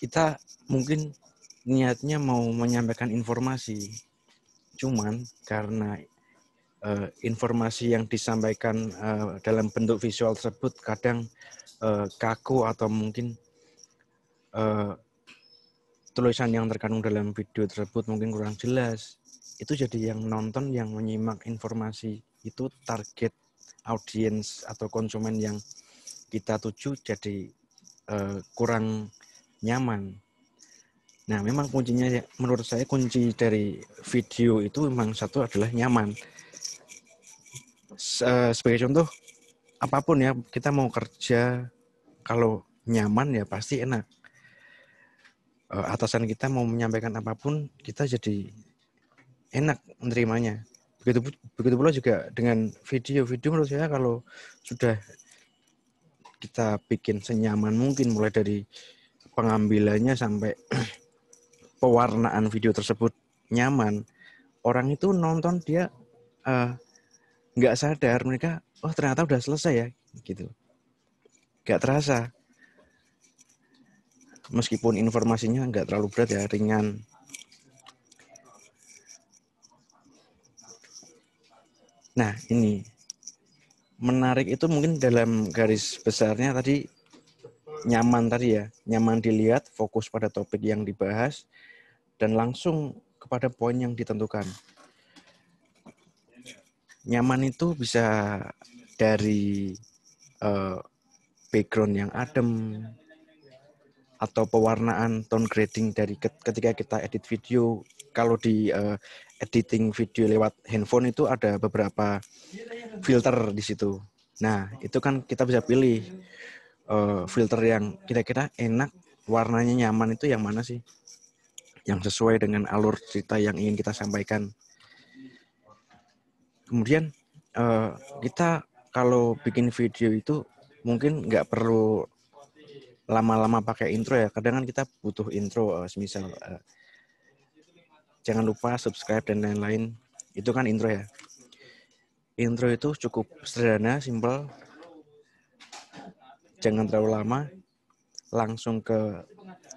Kita mungkin niatnya mau menyampaikan informasi, cuman karena informasi yang disampaikan dalam bentuk visual tersebut kadang kaku atau mungkin tulisan yang terkandung dalam video tersebut mungkin kurang jelas. Itu jadi yang nonton, yang menyimak informasi itu target audiens atau konsumen yang kita tuju jadi kurang nyaman. Nah, memang kuncinya menurut saya kunci dari video itu memang satu adalah nyaman. Sebagai contoh, apapun ya, kita mau kerja, kalau nyaman ya pasti enak. Atasan kita mau menyampaikan apapun, kita jadi enak menerimanya. Begitu pula juga dengan video menurut saya kalau sudah kita bikin senyaman mungkin, mulai dari pengambilannya sampai pewarnaan video tersebut nyaman, orang itu nonton dia nggak sadar, mereka ternyata udah selesai ya gitu, nggak terasa. Meskipun informasinya nggak terlalu berat ya, ringan. Nah, ini menarik itu mungkin dalam garis besarnya tadi nyaman tadi ya, nyaman dilihat, fokus pada topik yang dibahas, dan langsung kepada poin yang ditentukan. Nyaman itu bisa dari background yang adem, atau pewarnaan, tone grading dari ketika kita edit video. Kalau di editing video lewat handphone itu ada beberapa filter di situ. Nah, itu kan kita bisa pilih filter yang kira-kira enak, warnanya nyaman itu yang mana sih? Yang sesuai dengan alur cerita yang ingin kita sampaikan. Kemudian kita kalau bikin video itu mungkin nggak perlu lama-lama pakai intro ya. Kadang kan kita butuh intro, semisal jangan lupa subscribe dan lain-lain. Itu kan intro ya. Intro itu cukup sederhana, simpel. Jangan terlalu lama. Langsung ke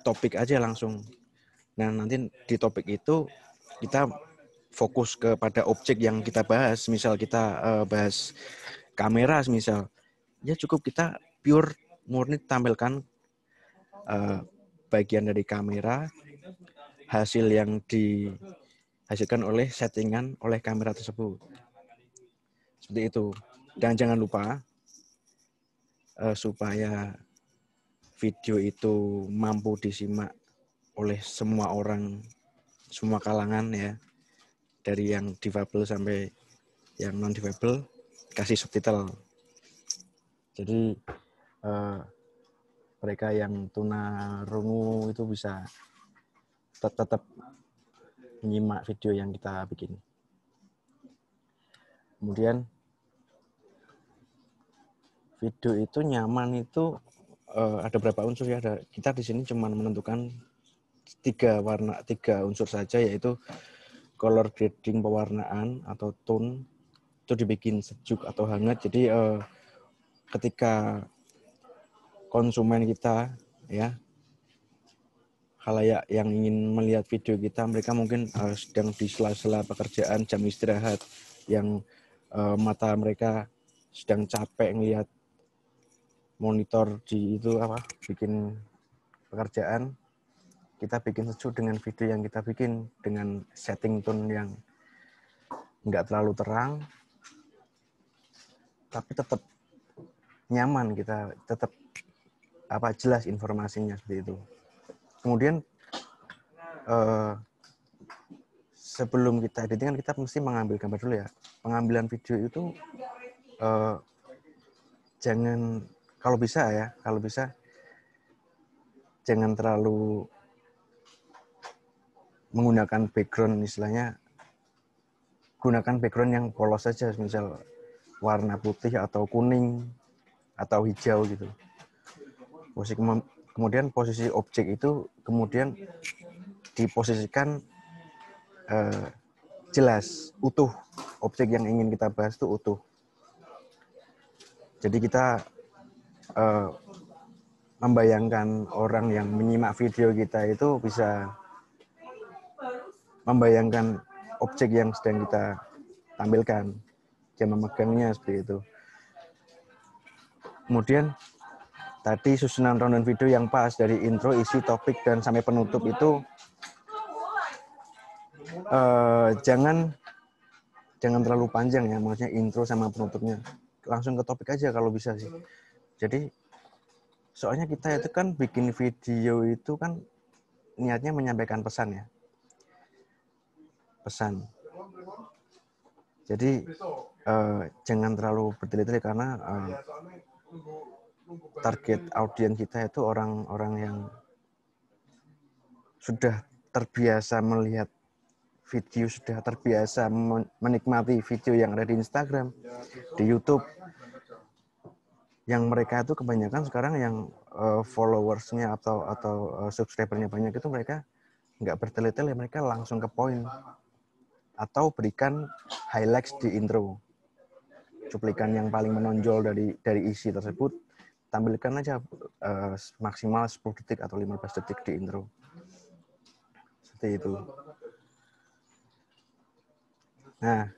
topik aja langsung. Nah, nanti di topik itu kita fokus kepada objek yang kita bahas. Misal kita bahas kamera, misal. Ya cukup kita pure murni tampilkan bagian dari kamera, hasil yang dihasilkan oleh settingan oleh kamera tersebut. Seperti itu. Dan jangan lupa supaya video itu mampu disimak oleh semua orang, semua kalangan ya, dari yang difabel sampai yang non difabel, kasih subtitle. Jadi mereka yang tunarungu itu bisa tetap menyimak video yang kita bikin. Kemudian video itu nyaman itu ada berapa unsur ya? Kita di sini cuma menentukan 3 unsur saja, yaitu color grading, pewarnaan atau tone, itu dibikin sejuk atau hangat. Jadi ketika konsumen kita ya, khalayak yang ingin melihat video kita, mereka mungkin sedang di sela-sela pekerjaan, jam istirahat, yang mata mereka sedang capek ngelihat monitor di itu apa bikin pekerjaan, kita bikin sejuk dengan video yang kita bikin dengan setting tone yang nggak terlalu terang tapi tetap nyaman, kita tetap apa jelas informasinya seperti itu. Kemudian sebelum kita editing kan kita mesti mengambil gambar dulu ya. Pengambilan video itu jangan, kalau bisa jangan terlalu menggunakan background, istilahnya gunakan background yang polos saja, misal warna putih atau kuning atau hijau gitu. Kemudian posisi objek itu kemudian diposisikan jelas, utuh. Objek yang ingin kita bahas itu utuh. Jadi kita membayangkan orang yang menyimak video kita itu bisa membayangkan objek yang sedang kita tampilkan, dia memegangnya seperti itu. Kemudian tadi susunan rundown video yang pas dari intro, isi, topik, dan sampai penutup itu jangan terlalu panjang ya, maksudnya intro sama penutupnya. Langsung ke topik aja kalau bisa sih. Jadi soalnya kita itu kan bikin video itu kan niatnya menyampaikan pesan ya. Pesan. Jadi jangan terlalu bertele-tele karena target audiens kita itu orang-orang yang sudah terbiasa melihat video, sudah terbiasa menikmati video yang ada di Instagram, di YouTube. Yang mereka itu kebanyakan sekarang yang followersnya atau subscribernya banyak itu mereka nggak bertele-tele, mereka langsung ke poin. Atau berikan highlights di intro. Cuplikan yang paling menonjol dari isi tersebut, tampilkan aja maksimal 10 detik atau 15 detik di intro. Seperti itu. Nah,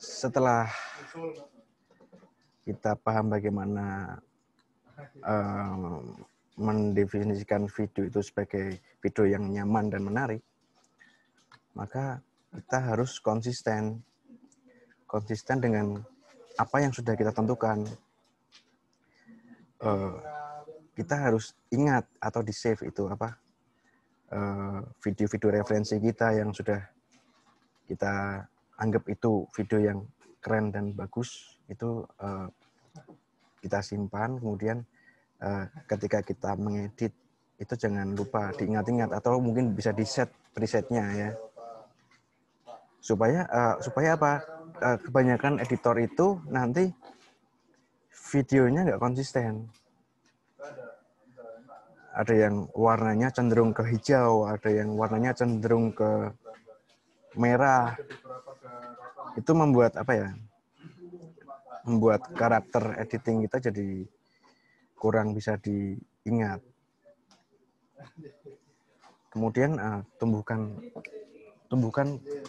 setelah kita paham bagaimana mendefinisikan video itu sebagai video yang nyaman dan menarik, maka kita harus konsisten dengan apa yang sudah kita tentukan. Kita harus ingat atau di save itu apa video-video referensi kita yang sudah kita anggap itu video yang keren dan bagus, itu kita simpan. Kemudian ketika kita mengedit itu jangan lupa diingat-ingat, atau mungkin bisa di set presetnya ya, supaya apa, kebanyakan editor itu nanti videonya nggak konsisten. Ada yang warnanya cenderung ke hijau, ada yang warnanya cenderung ke merah. Itu membuat apa ya, membuat karakter editing kita jadi kurang bisa diingat. Kemudian tumbuhkan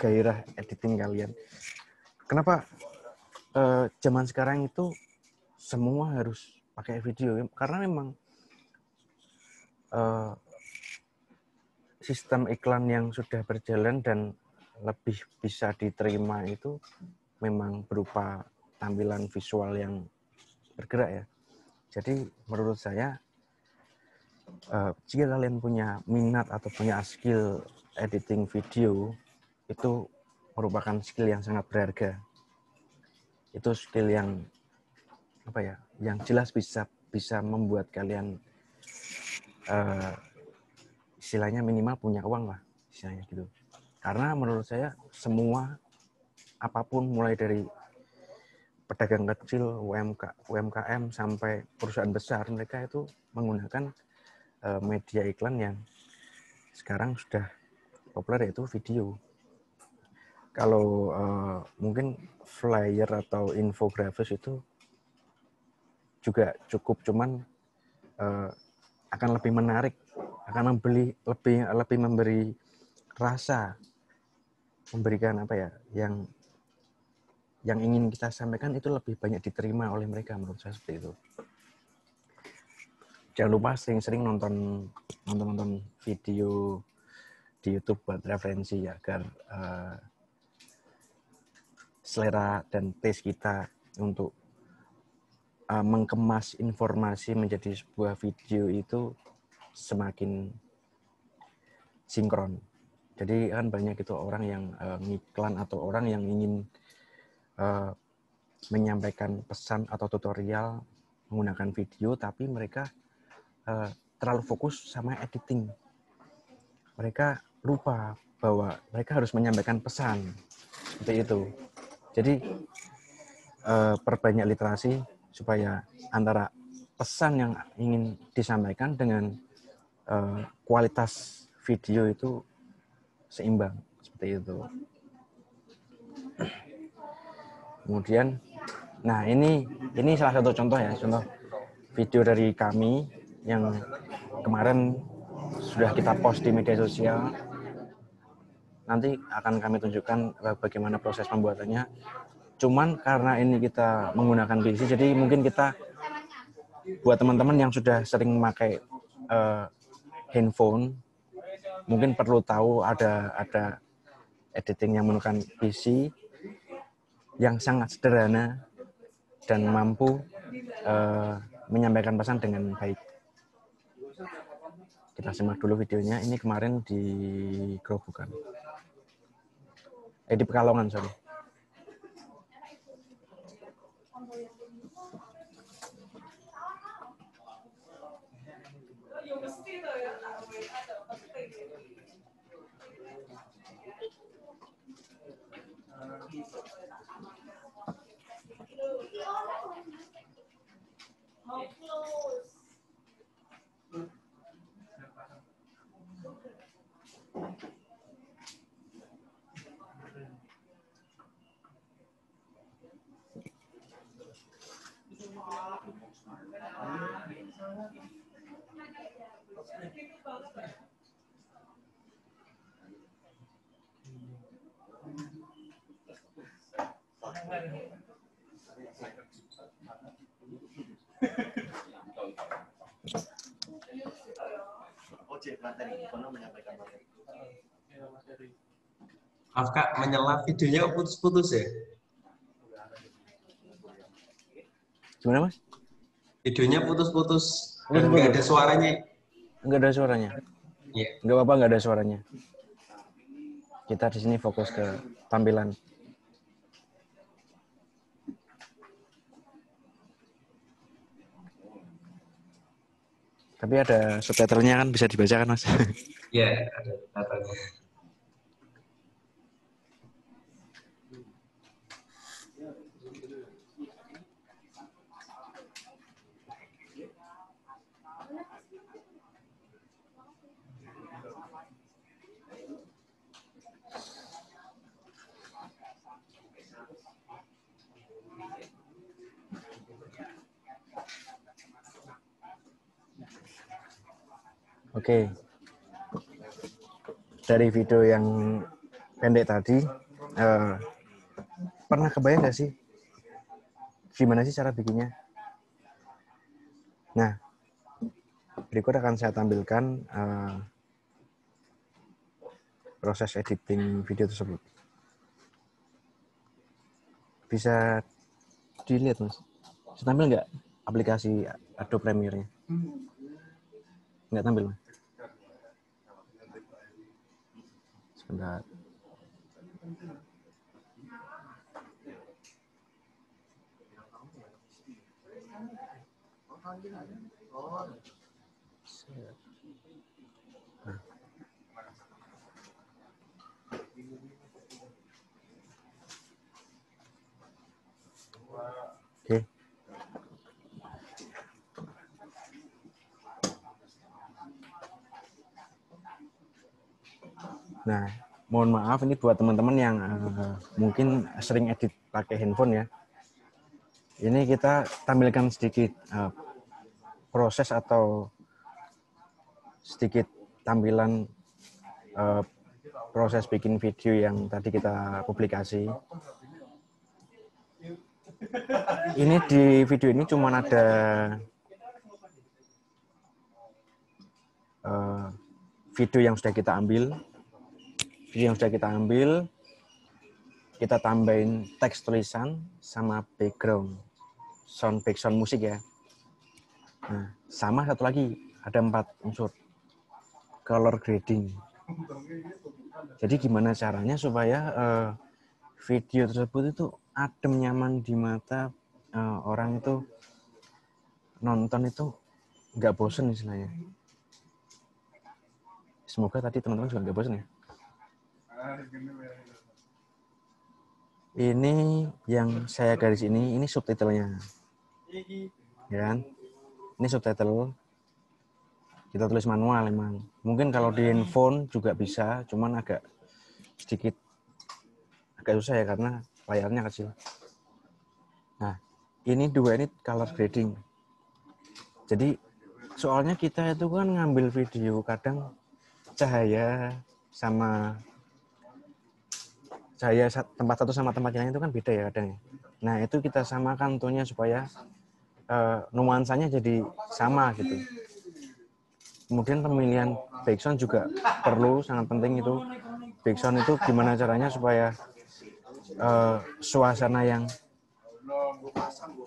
gairah editing kalian. Kenapa zaman sekarang itu semua harus pakai video? Karena memang sistem iklan yang sudah berjalan dan lebih bisa diterima itu memang berupa tampilan visual yang bergerak ya. Jadi menurut saya jika kalian punya minat atau punya skill editing video, itu merupakan skill yang sangat berharga. Itu skill yang apa ya, yang jelas bisa membuat kalian istilahnya minimal punya uang lah, istilahnya gitu. Karena menurut saya semua apapun, mulai dari pedagang kecil, UMKM sampai perusahaan besar, mereka itu menggunakan media iklan yang sekarang sudah populer, yaitu video. Kalau mungkin flyer atau infografis itu juga cukup, cuman akan lebih menarik, akan lebih memberi rasa, memberikan apa ya, yang ingin kita sampaikan itu lebih banyak diterima oleh mereka, menurut saya seperti itu. jangan lupa sering-sering nonton video di YouTube buat referensi ya, agar selera dan taste kita untuk mengemas informasi menjadi sebuah video itu semakin sinkron. Jadi kan banyak itu orang yang ngiklan atau orang yang ingin menyampaikan pesan atau tutorial menggunakan video, tapi mereka terlalu fokus sama editing. Mereka lupa bahwa mereka harus menyampaikan pesan seperti itu. Jadi perbanyak literasi supaya antara pesan yang ingin disampaikan dengan kualitas video itu seimbang, seperti itu. Kemudian, nah ini salah satu contoh ya, contoh video dari kami yang kemarin sudah kita post di media sosial. Nanti akan kami tunjukkan bagaimana proses pembuatannya. Cuman karena ini kita menggunakan PC, jadi mungkin kita buat teman-teman yang sudah sering memakai handphone, mungkin perlu tahu ada editing yang menggunakan PC yang sangat sederhana dan mampu menyampaikan pesan dengan baik. Kita simak dulu videonya. Ini kemarin di Grobogan. Di Pekalongan, sorry. Maaf Kak, menyela videonya putus-putus ya? Gimana Mas? Videonya putus-putus dan nggak ada suaranya. Nggak ada suaranya? Iya. Nggak apa-apa, nggak ada suaranya. Kita di sini fokus ke tampilan. Tapi ada subtitlenya kan, bisa dibaca kan Mas? Iya, ada subtitlenya. Oke. Dari video yang pendek tadi, pernah kebayang nggak sih gimana sih cara bikinnya? Nah, berikut akan saya tampilkan proses editing video tersebut. Bisa dilihat Mas. Bisa tampil nggak aplikasi Adobe Premiere-nya? Nggak tampil Mas? Sebentar. Oke. Nah, mohon maaf ini buat teman-teman yang mungkin sering edit pakai handphone ya. Ini kita tampilkan sedikit proses atau sedikit tampilan proses bikin video yang tadi kita publikasi. Ini di video ini cuma ada video yang sudah kita ambil, kita tambahin teks tulisan sama background, background musik ya. Nah, sama satu lagi, ada 4 unsur. Color grading. Jadi gimana caranya supaya video tersebut itu adem, nyaman di mata, orang itu nonton itu nggak bosen istilahnya. Semoga tadi teman-teman juga nggak bosen ya. Ini yang saya garis ini subtitlenya, ya kan? Ini subtitle. Kita tulis manual emang. Mungkin kalau di handphone juga bisa, cuman agak susah ya karena layarnya kecil. Nah, ini 2 ini color grading. Jadi soalnya kita itu kan ngambil video kadang cahaya tempat satu sama tempat lain itu kan beda ya kadang. Nah, itu kita samakan tonnya supaya nuansanya jadi sama gitu. Kemudian pemilihan background juga perlu, sangat penting itu. Background itu gimana caranya supaya suasana yang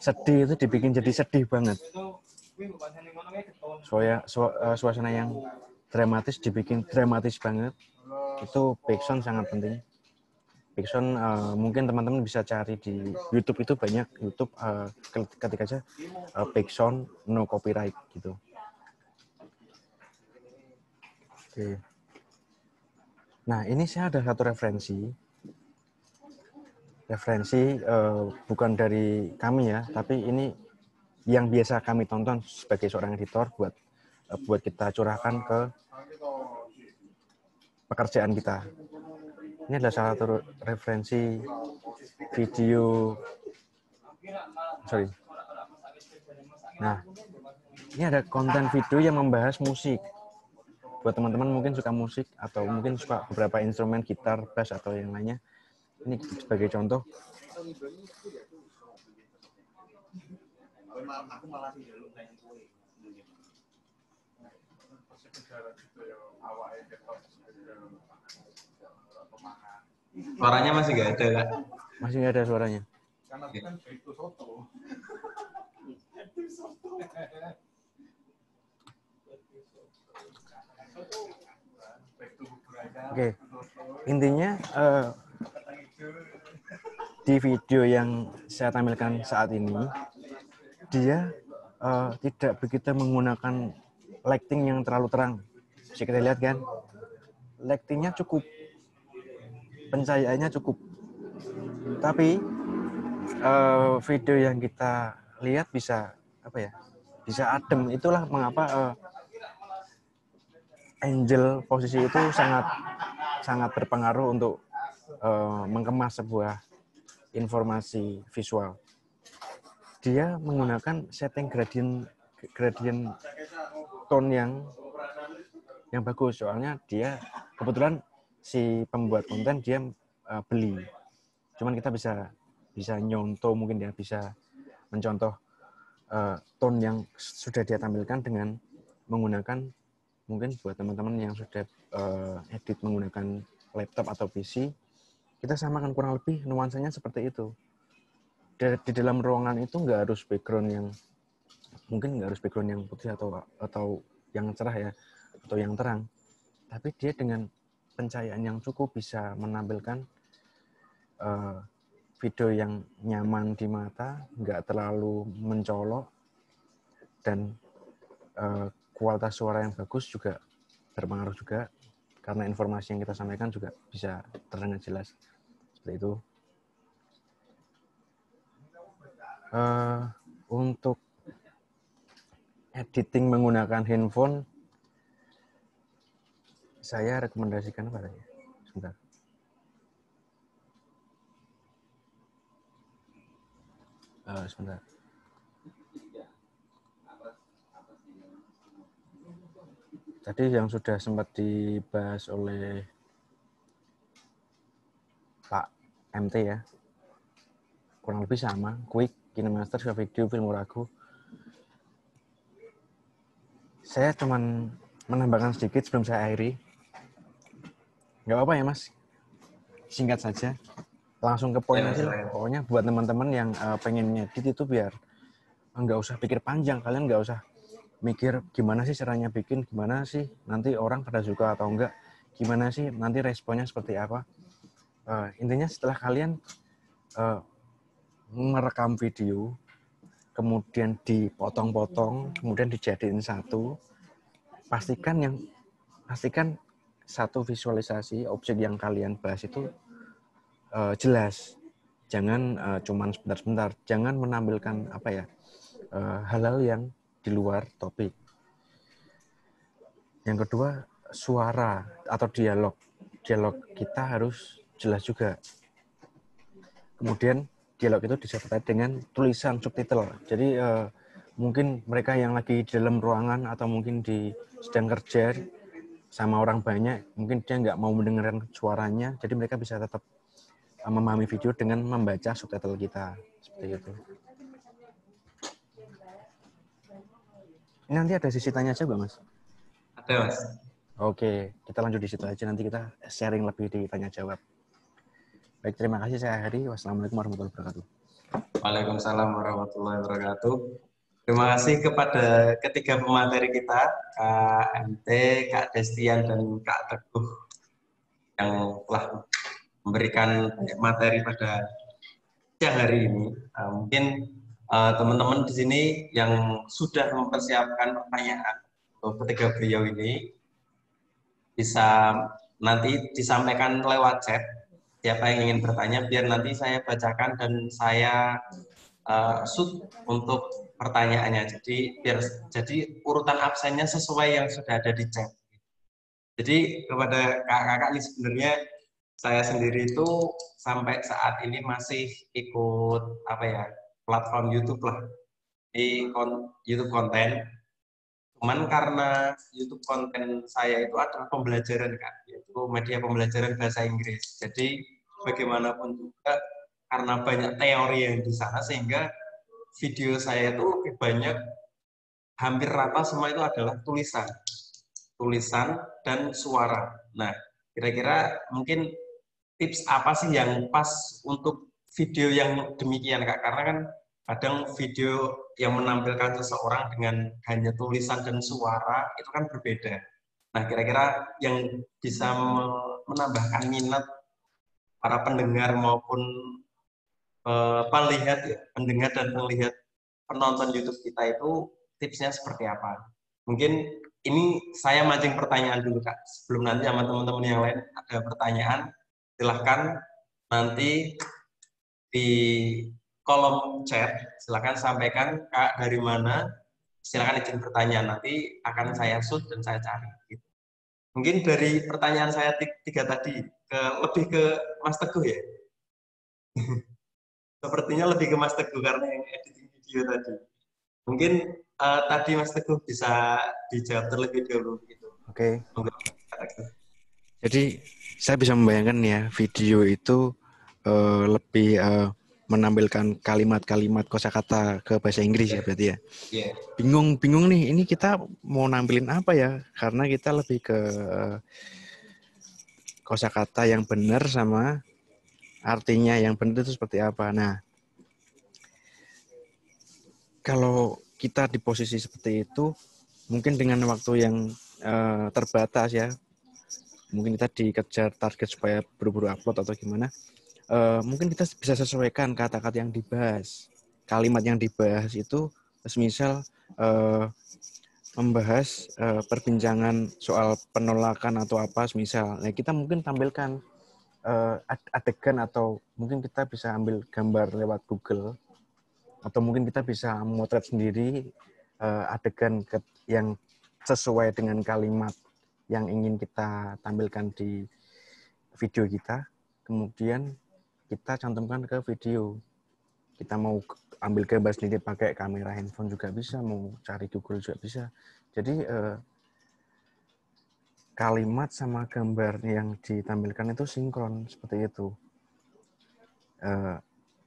sedih itu dibikin jadi sedih banget. Suasana yang dramatis dibikin dramatis banget. Itu background sangat penting. Background mungkin teman-teman bisa cari di YouTube, itu banyak YouTube, ketik aja background no copyright gitu. Oke. Nah, ini saya ada satu referensi bukan dari kami ya, tapi ini yang biasa kami tonton sebagai seorang editor buat kita curahkan ke pekerjaan kita. Ini adalah salah satu referensi video. Nah, ini ada konten video yang membahas musik. Buat teman-teman mungkin suka musik atau mungkin suka beberapa instrumen, gitar, bass atau yang lainnya. Ini sebagai contoh. Suaranya masih nggak ada, Kak? Masih nggak ada suaranya. Oke, intinya di video yang saya tampilkan saat ini, dia tidak begitu menggunakan lighting yang terlalu terang. Bisa kita lihat kan, lightingnya cukup, pencahayaannya cukup. Tapi video yang kita lihat bisa bisa adem. Itulah mengapa angle posisi itu sangat berpengaruh untuk mengemas sebuah informasi visual. Dia menggunakan setting gradient tone yang bagus, soalnya dia kebetulan si pembuat konten dia beli. Cuman kita bisa nyontoh, mungkin dia bisa mencontoh tone yang sudah dia tampilkan dengan menggunakan, mungkin buat teman-teman yang sudah edit menggunakan laptop atau PC, kita samakan kurang lebih nuansanya seperti itu. Di dalam ruangan itu nggak harus background yang putih atau yang cerah ya, atau yang terang. Tapi dia dengan pencahayaan yang cukup bisa menampilkan video yang nyaman di mata, nggak terlalu mencolok, dan kualitas suara yang bagus juga berpengaruh juga, karena informasi yang kita sampaikan juga bisa terdengar jelas. Seperti itu. Untuk editing menggunakan handphone, saya rekomendasikan apa tadi? Sebentar. Sebentar. Tadi yang sudah sempat dibahas oleh Pak MT ya, kurang lebih sama, Quick, KineMaster, video, Filmora Go. Saya cuman menambahkan sedikit sebelum saya akhiri. Nggak apa-apa ya Mas, singkat saja. Langsung ke poin aja lah. Pokoknya buat teman-teman yang pengen ngedit itu biar nggak usah pikir panjang. Kalian nggak usah mikir gimana sih caranya bikin, gimana sih nanti orang pada suka atau enggak, gimana sih nanti responnya seperti apa. Intinya setelah kalian merekam video, kemudian dipotong-potong, kemudian dijadiin satu, pastikan satu visualisasi objek yang kalian bahas itu jelas. Jangan cuman sebentar-sebentar, jangan menampilkan hal-hal yang di luar topik. Yang kedua, suara atau dialog. Dialog kita harus jelas juga. Kemudian dialog itu disertai dengan tulisan subtitle. Jadi mungkin mereka yang lagi di dalam ruangan atau mungkin sedang kerja sama orang banyak, mungkin dia nggak mau mendengarkan suaranya, jadi mereka bisa tetap memahami video dengan membaca subtitle kita. Seperti itu. Ini nanti ada sisi tanya jawab, Mas? Ada, Mas. Oke, kita lanjut di situ aja. Nanti kita sharing lebih di tanya jawab. Baik, terima kasih. Saya Heri. Wassalamualaikum warahmatullahi wabarakatuh. Waalaikumsalam warahmatullahi wabarakatuh. Terima kasih kepada ketiga pemateri kita, Kak MT, Kak Destian, dan Kak Teguh, yang telah memberikan materi pada siang hari ini. Mungkin teman-teman di sini yang sudah mempersiapkan pertanyaan untuk ketiga beliau ini bisa nanti disampaikan lewat chat. Siapa yang ingin bertanya, biar nanti saya bacakan dan saya shoot untuk pertanyaannya. Jadi urutan absennya sesuai yang sudah ada di chat. Jadi kepada kakak-kakak ini sebenarnya saya sendiri itu sampai saat ini masih ikut platform YouTube lah, di YouTube konten. Cuman karena YouTube konten saya itu adalah pembelajaran, Kak, yaitu media pembelajaran bahasa Inggris. Jadi bagaimanapun juga karena banyak teori yang di sana, sehingga video saya itu lebih banyak, hampir rata semua itu adalah tulisan dan suara. Nah, kira-kira mungkin tips apa sih yang pas untuk video yang demikian, Kak? Karena kan kadang video yang menampilkan seseorang dengan hanya tulisan dan suara itu kan berbeda. Nah, kira-kira yang bisa menambahkan minat para pendengar maupun pendengar dan melihat penonton YouTube kita itu tipsnya seperti apa? Mungkin ini saya mancing pertanyaan dulu, Kak. Sebelum nanti sama teman-teman yang lain ada pertanyaan, silahkan nanti di kolom chat, silahkan sampaikan, Kak, dari mana, silahkan izin pertanyaan, nanti akan saya shoot dan saya cari. Gitu. Mungkin dari pertanyaan saya tiga tadi, lebih ke Mas Teguh ya? Sepertinya lebih ke Mas Teguh karena yang editing video tadi. Mungkin tadi Mas Teguh bisa dijawab terlebih dahulu gitu. Oke. Jadi saya bisa membayangkan ya, video itu lebih menampilkan kalimat-kalimat kosakata ke bahasa Inggris ya berarti ya. Yeah. Bingung nih, ini kita mau nampilin apa ya? Karena kita lebih ke kosakata yang benar sama artinya yang benar itu seperti apa. Nah, kalau kita di posisi seperti itu, mungkin dengan waktu yang terbatas ya, mungkin kita dikejar target supaya buru-buru upload atau gimana, mungkin kita bisa sesuaikan kata-kata yang dibahas. Kalimat yang dibahas itu semisal membahas perbincangan soal penolakan atau apa semisal. Nah, kita mungkin tampilkan adegan atau mungkin kita bisa ambil gambar lewat Google atau mungkin kita bisa memotret sendiri adegan yang sesuai dengan kalimat yang ingin kita tampilkan di video kita, kemudian kita cantumkan ke video. Kita mau ambil gambar sendiri pakai kamera handphone juga bisa, mau cari Google juga bisa. Jadi kalimat sama gambar yang ditampilkan itu sinkron seperti itu.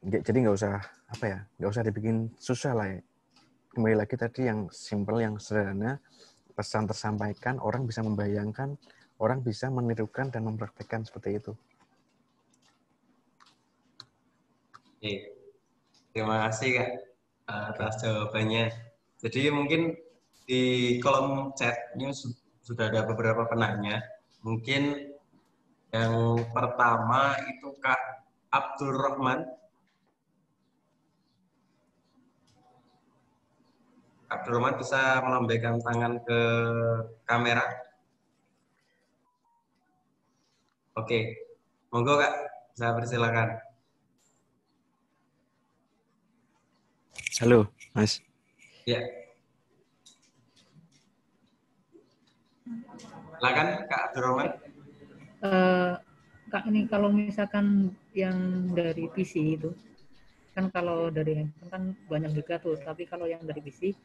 Jadi nggak usah dibikin susah lah ya. Kembali lagi tadi yang simple, yang sederhana, pesan tersampaikan, orang bisa membayangkan, orang bisa menirukan dan mempraktekkan seperti itu. Oke. Terima kasih Kak atas jawabannya. Jadi mungkin di kolom chat ini sudah ada beberapa penanya. Mungkin yang pertama itu Kak Abdul Rahman. Abdul Rahman bisa melambaikan tangan ke kamera. Oke, monggo Kak, saya persilakan. Halo, Mas. Ya. Silakan Kak Abdul Rahman. Kak, ini kalau misalkan yang dari PC itu, kan kalau dari handphone kan banyak juga tuh, tapi kalau yang dari PC,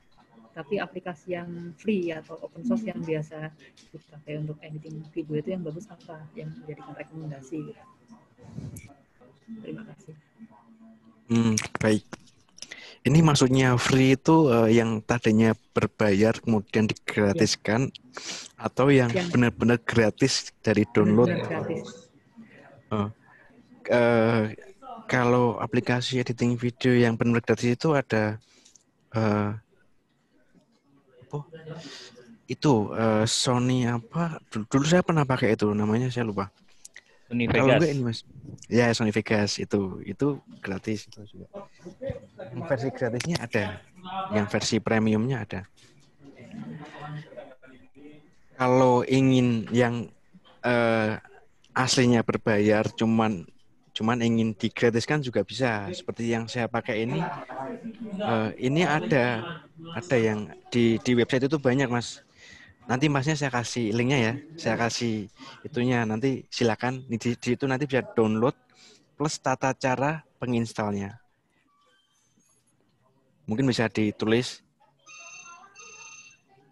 tapi aplikasi yang free atau open source yang biasa dipakai untuk editing video itu yang bagus apa, yang menjadikan rekomendasi? Terima kasih. Baik. Ini maksudnya free itu yang tadinya berbayar kemudian digratiskan atau yang benar-benar gratis dari download? Gratis. Kalau aplikasi editing video yang benar gratis itu ada Sony apa? Dulu saya pernah pakai itu, namanya saya lupa. Sony Kalau Vegas. enggak ini Mas. Ya, Sony Vegas itu gratis itu juga. Yang versi gratisnya ada, yang versi premiumnya ada. Kalau ingin yang aslinya berbayar, cuman ingin digratiskan juga bisa. Seperti yang saya pakai ini ada yang di website itu banyak Mas. Nanti Masnya saya kasih linknya ya, saya kasih itunya, nanti silakan di itu nanti bisa download plus tata cara penginstalnya. Mungkin bisa ditulis,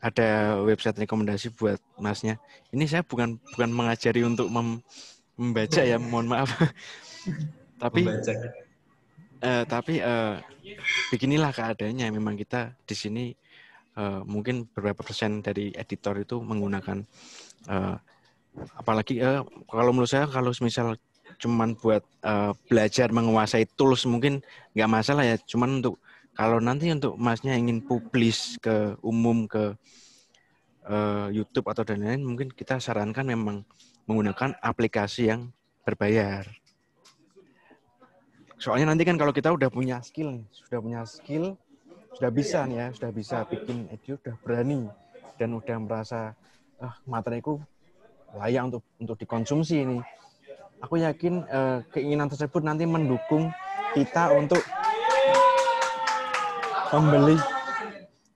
ada website rekomendasi buat Masnya. Ini saya bukan mengajari untuk membaca ya, mohon maaf. Tapi beginilah keadaannya. Memang kita di sini mungkin beberapa persen dari editor itu menggunakan apalagi kalau menurut saya kalau misal cuman buat belajar menguasai tools mungkin nggak masalah ya, cuman untuk kalau nanti untuk Masnya ingin publish ke umum ke YouTube atau dan lain-lain, mungkin kita sarankan memang menggunakan aplikasi yang berbayar. Soalnya nanti kan kalau kita udah punya skill, sudah bisa nih ya, sudah bisa bikin edit, udah berani dan udah merasa materiku layak untuk dikonsumsi ini. Aku yakin keinginan tersebut nanti mendukung kita untuk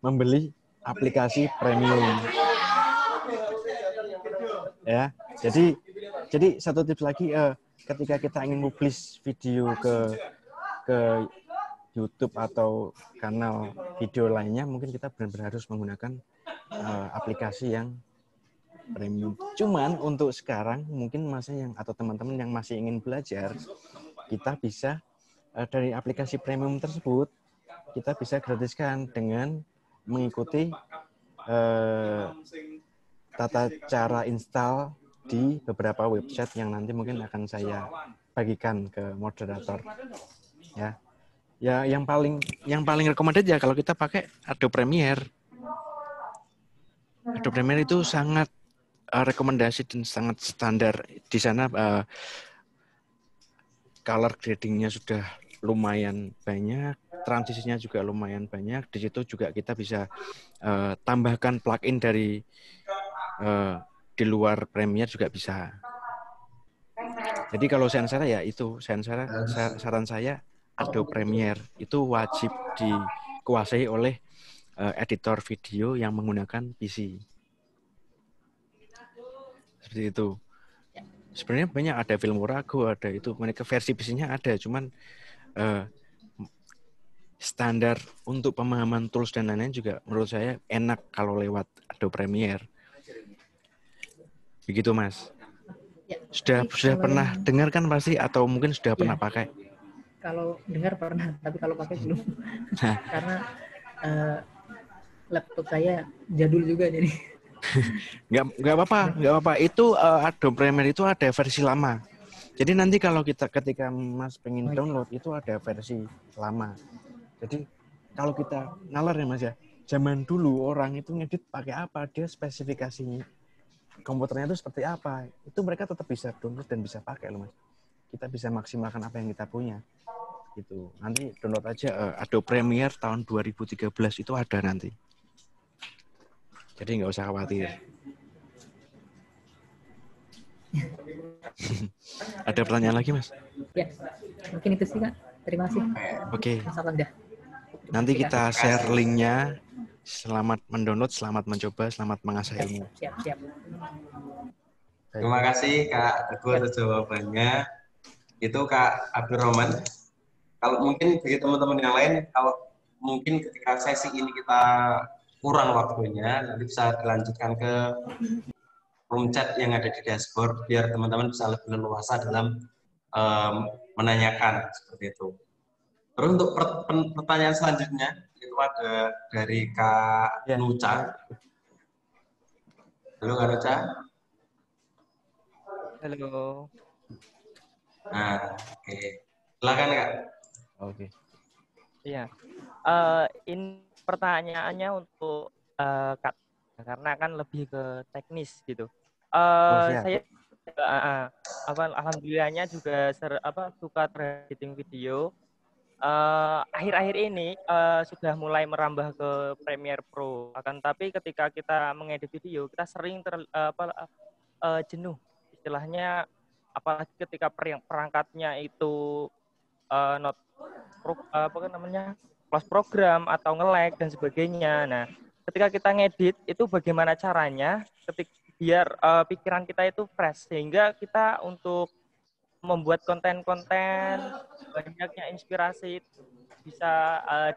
membeli aplikasi premium. Ya, jadi satu tips lagi, ketika kita ingin publish video ke YouTube atau kanal video lainnya, mungkin kita benar-benar harus menggunakan aplikasi yang premium. Cuman untuk sekarang mungkin atau teman-teman yang masih ingin belajar, kita bisa dari aplikasi premium tersebut kita bisa gratiskan dengan mengikuti tata cara install di beberapa website yang nanti mungkin akan saya bagikan ke moderator. Ya, yang paling recommended ya kalau kita pakai Adobe Premiere. Adobe Premiere itu sangat rekomendasi dan sangat standar. Di sana color grading-nya sudah lumayan banyak, transisinya juga lumayan banyak. Di situ juga kita bisa tambahkan plugin dari di luar Premiere juga bisa. Jadi kalau saran saya Adobe Premiere itu wajib dikuasai oleh editor video yang menggunakan PC. Seperti itu. Sebenarnya banyak, ada Filmorago, ada itu, mereka versi PC-nya ada, cuman standar untuk pemahaman tools dan lain-lain juga menurut saya enak kalau lewat Adobe Premiere. Begitu Mas. Sudah pernah dengar kan pasti, atau mungkin sudah pernah pakai? Kalau dengar pernah, tapi kalau pakai belum. Karena laptop saya jadul juga jadi. Nggak apa-apa. Itu Adobe Premiere itu ada versi lama. Jadi nanti kalau ketika Mas pengen download itu ada versi lama. Jadi kalau kita nalar ya Mas ya, zaman dulu orang itu ngedit pakai apa, dia spesifikasinya komputernya itu seperti apa, itu mereka tetap bisa download dan bisa pakai loh Mas. Kita bisa maksimalkan apa yang kita punya. Gitu. Nanti download aja Adobe Premiere tahun 2013 itu ada nanti. Jadi nggak usah khawatir. Ada pertanyaan lagi, Mas? Ya, mungkin itu sih, Kak. Terima kasih. Oke. Mas Alanda. Nanti kita share linknya. Selamat mendownload, selamat mencoba, selamat mengasah ilmu. Siap. Terima kasih Kak Teguh atas jawabannya. Itu Kak Abdurrahman. Kalau mungkin bagi teman-teman yang lain, kalau mungkin ketika sesi ini kita kurang waktunya, nanti bisa dilanjutkan ke room chat yang ada di dashboard, biar teman-teman bisa lebih leluasa dalam menanyakan seperti itu. Terus untuk pertanyaan selanjutnya, itu ada dari Kak Nuca. Halo Kak Nuca. Halo. Nah, oke. Silakan Kak. Oke. Iya. Ini pertanyaannya untuk Kak, karena kan lebih ke teknis gitu. Saya alhamdulillahnya juga suka editing video. Akhir-akhir ini sudah mulai merambah ke Premiere Pro. Akan tapi ketika kita mengedit video, kita sering jenuh. Istilahnya apalagi ketika perangkatnya itu close program atau nge-lag dan sebagainya. Nah, ketika kita ngedit itu bagaimana caranya biar pikiran kita itu fresh sehingga kita untuk membuat konten-konten banyaknya inspirasi bisa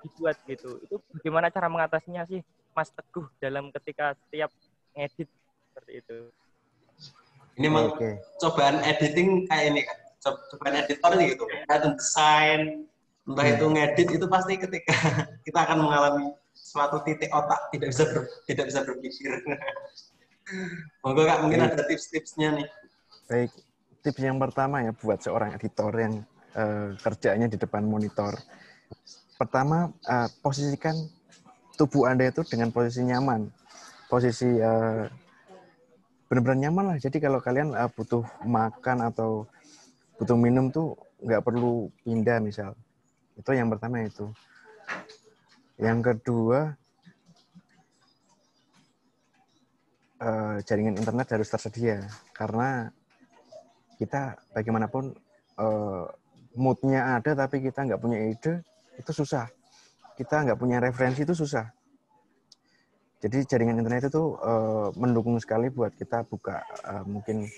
dibuat gitu. Itu bagaimana cara mengatasinya sih Mas Teguh dalam ketika setiap ngedit seperti itu? Ini cobaan editing kayak ini kan, cobaan editor nih gitu. Kadang desain, entah itu ngedit itu pasti ketika kita akan mengalami suatu titik otak tidak bisa berpikir. Monggo Kak, mungkin ada tips-tipsnya nih. Baik, tips yang pertama ya buat seorang editor yang kerjanya di depan monitor. Pertama, posisikan tubuh Anda itu dengan posisi nyaman. Posisi benar-benar nyaman lah. Jadi kalau kalian butuh makan atau butuh minum tuh nggak perlu pindah misal. Itu yang pertama itu. Yang kedua, jaringan internet harus tersedia. Karena kita bagaimanapun mood-nya ada tapi kita nggak punya ide, itu susah. Kita nggak punya referensi itu susah. Jadi jaringan internet itu mendukung sekali buat kita buka mungkin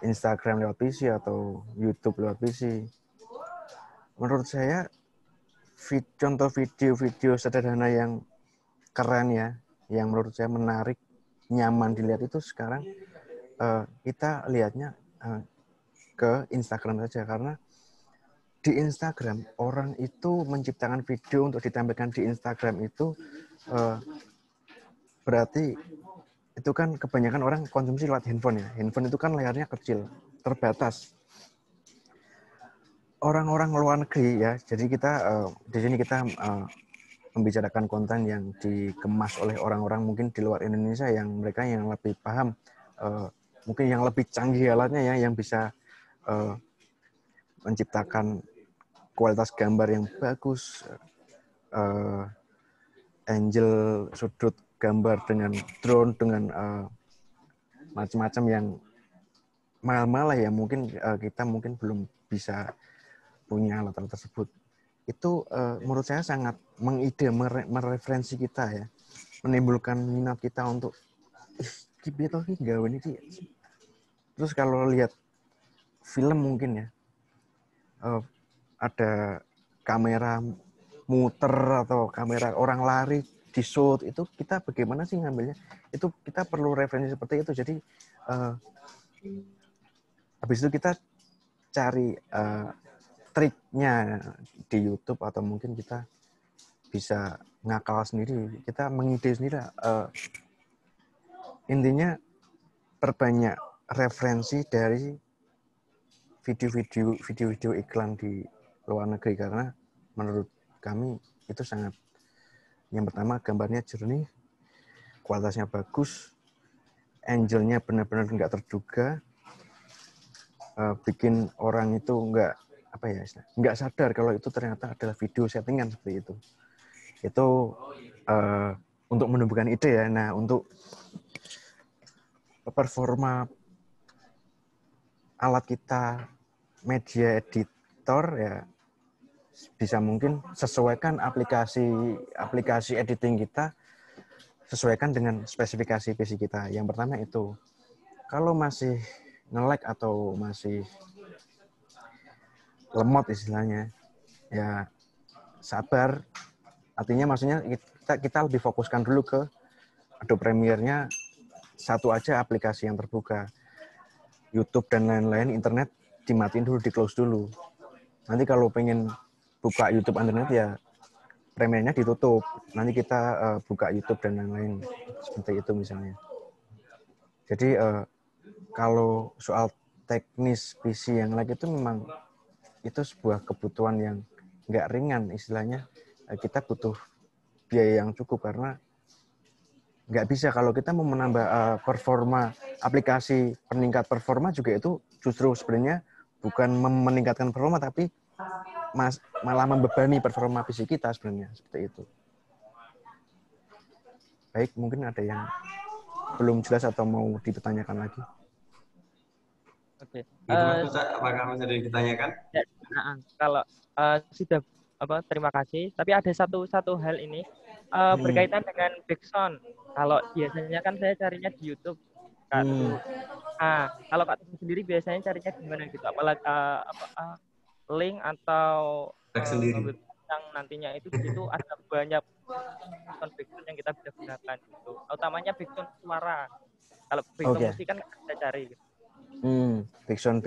Instagram lewat PC atau YouTube lewat PC. Menurut saya contoh video-video sederhana yang keren ya, yang menurut saya menarik, nyaman dilihat itu sekarang kita lihatnya ke Instagram saja, karena di Instagram orang itu menciptakan video untuk ditampilkan di Instagram itu berarti itu kan kebanyakan orang konsumsi lewat handphone ya. Handphone itu kan layarnya kecil, terbatas. Orang-orang luar negeri ya, jadi kita di sini kita membicarakan konten yang dikemas oleh orang-orang mungkin di luar Indonesia yang mereka yang lebih paham, mungkin yang lebih canggih alatnya ya, yang bisa menciptakan kualitas gambar yang bagus, angle sudut gambar dengan drone, dengan macam-macam yang mahal-mahal ya, mungkin kita mungkin belum bisa punya alat-alat tersebut. Itu menurut saya sangat mereferensi kita ya, menimbulkan minat kita untuk kita gawe ini. Terus kalau lihat film mungkin ya, ada kamera muter atau kamera orang lari di shoot, itu kita bagaimana sih ngambilnya? Itu kita perlu referensi seperti itu. Jadi habis itu kita cari triknya di YouTube atau mungkin kita bisa ngakal sendiri, kita mengide sendiri. Intinya perbanyak referensi dari video-video iklan di luar negeri, karena menurut kami itu sangat, yang pertama gambarnya jernih, kualitasnya bagus, angle-nya benar-benar nggak terduga, bikin orang itu nggak sadar kalau itu ternyata adalah video settingan seperti itu. Itu untuk menumbuhkan ide ya. Nah, untuk performa alat kita media editor ya, bisa mungkin sesuaikan aplikasi editing kita, sesuaikan dengan spesifikasi PC kita. Yang pertama itu, kalau masih nge-lag atau masih lemot istilahnya, ya sabar. Artinya maksudnya kita lebih fokuskan dulu ke Adobe Premiere-nya satu aja aplikasi yang terbuka. YouTube dan lain-lain, internet dimatiin dulu, di-close dulu. Nanti kalau pengen buka YouTube internet ya Premiere-nya ditutup. Nanti kita buka YouTube dan lain-lain. Seperti itu misalnya. Jadi kalau soal teknis PC yang lag itu memang itu sebuah kebutuhan yang nggak ringan istilahnya. Kita butuh biaya yang cukup, karena nggak bisa kalau kita mau menambah performa aplikasi, peningkat performa juga itu justru sebenarnya bukan meningkatkan performa, tapi malah membebani performa PC kita sebenarnya, seperti itu. Baik, mungkin ada yang belum jelas atau mau ditanyakan lagi. Oke. Apakah masih ada yang ditanyakan? Ya, kalau sudah terima kasih. Tapi ada satu hal ini berkaitan dengan background. Kalau biasanya kan saya carinya di YouTube. Kalau Kak Teguh sendiri biasanya carinya gimana gitu? Apalagi link atau yang nantinya itu di situ ada banyak background yang kita bisa gunakan gitu. Utamanya background suara. Kalau background musik kan kita cari gitu. Background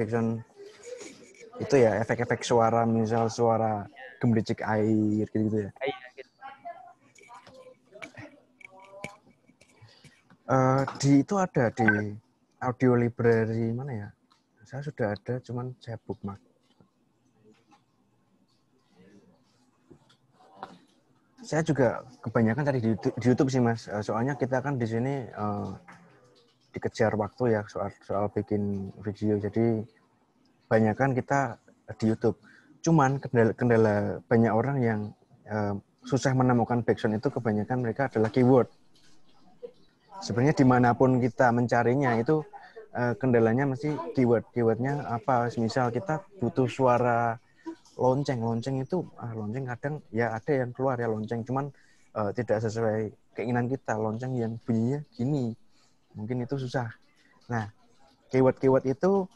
itu ya, efek-efek suara, misal suara gemericik air gitu ya. Iya gitu. Itu ada di audio library mana ya? Saya sudah ada, cuman saya bookmark. Saya juga kebanyakan tadi di YouTube sih Mas. Soalnya kita kan di sini dikejar waktu ya soal bikin video. Jadi kebanyakan kita di YouTube. Cuman kendala banyak orang yang susah menemukan background itu, kebanyakan mereka adalah keyword. Sebenarnya dimanapun kita mencarinya itu kendalanya mesti keywordnya apa. Misal kita butuh suara lonceng itu lonceng kadang ya ada yang keluar ya lonceng, cuman tidak sesuai keinginan kita, lonceng yang bunyinya gini, mungkin itu susah. Nah, keyword itu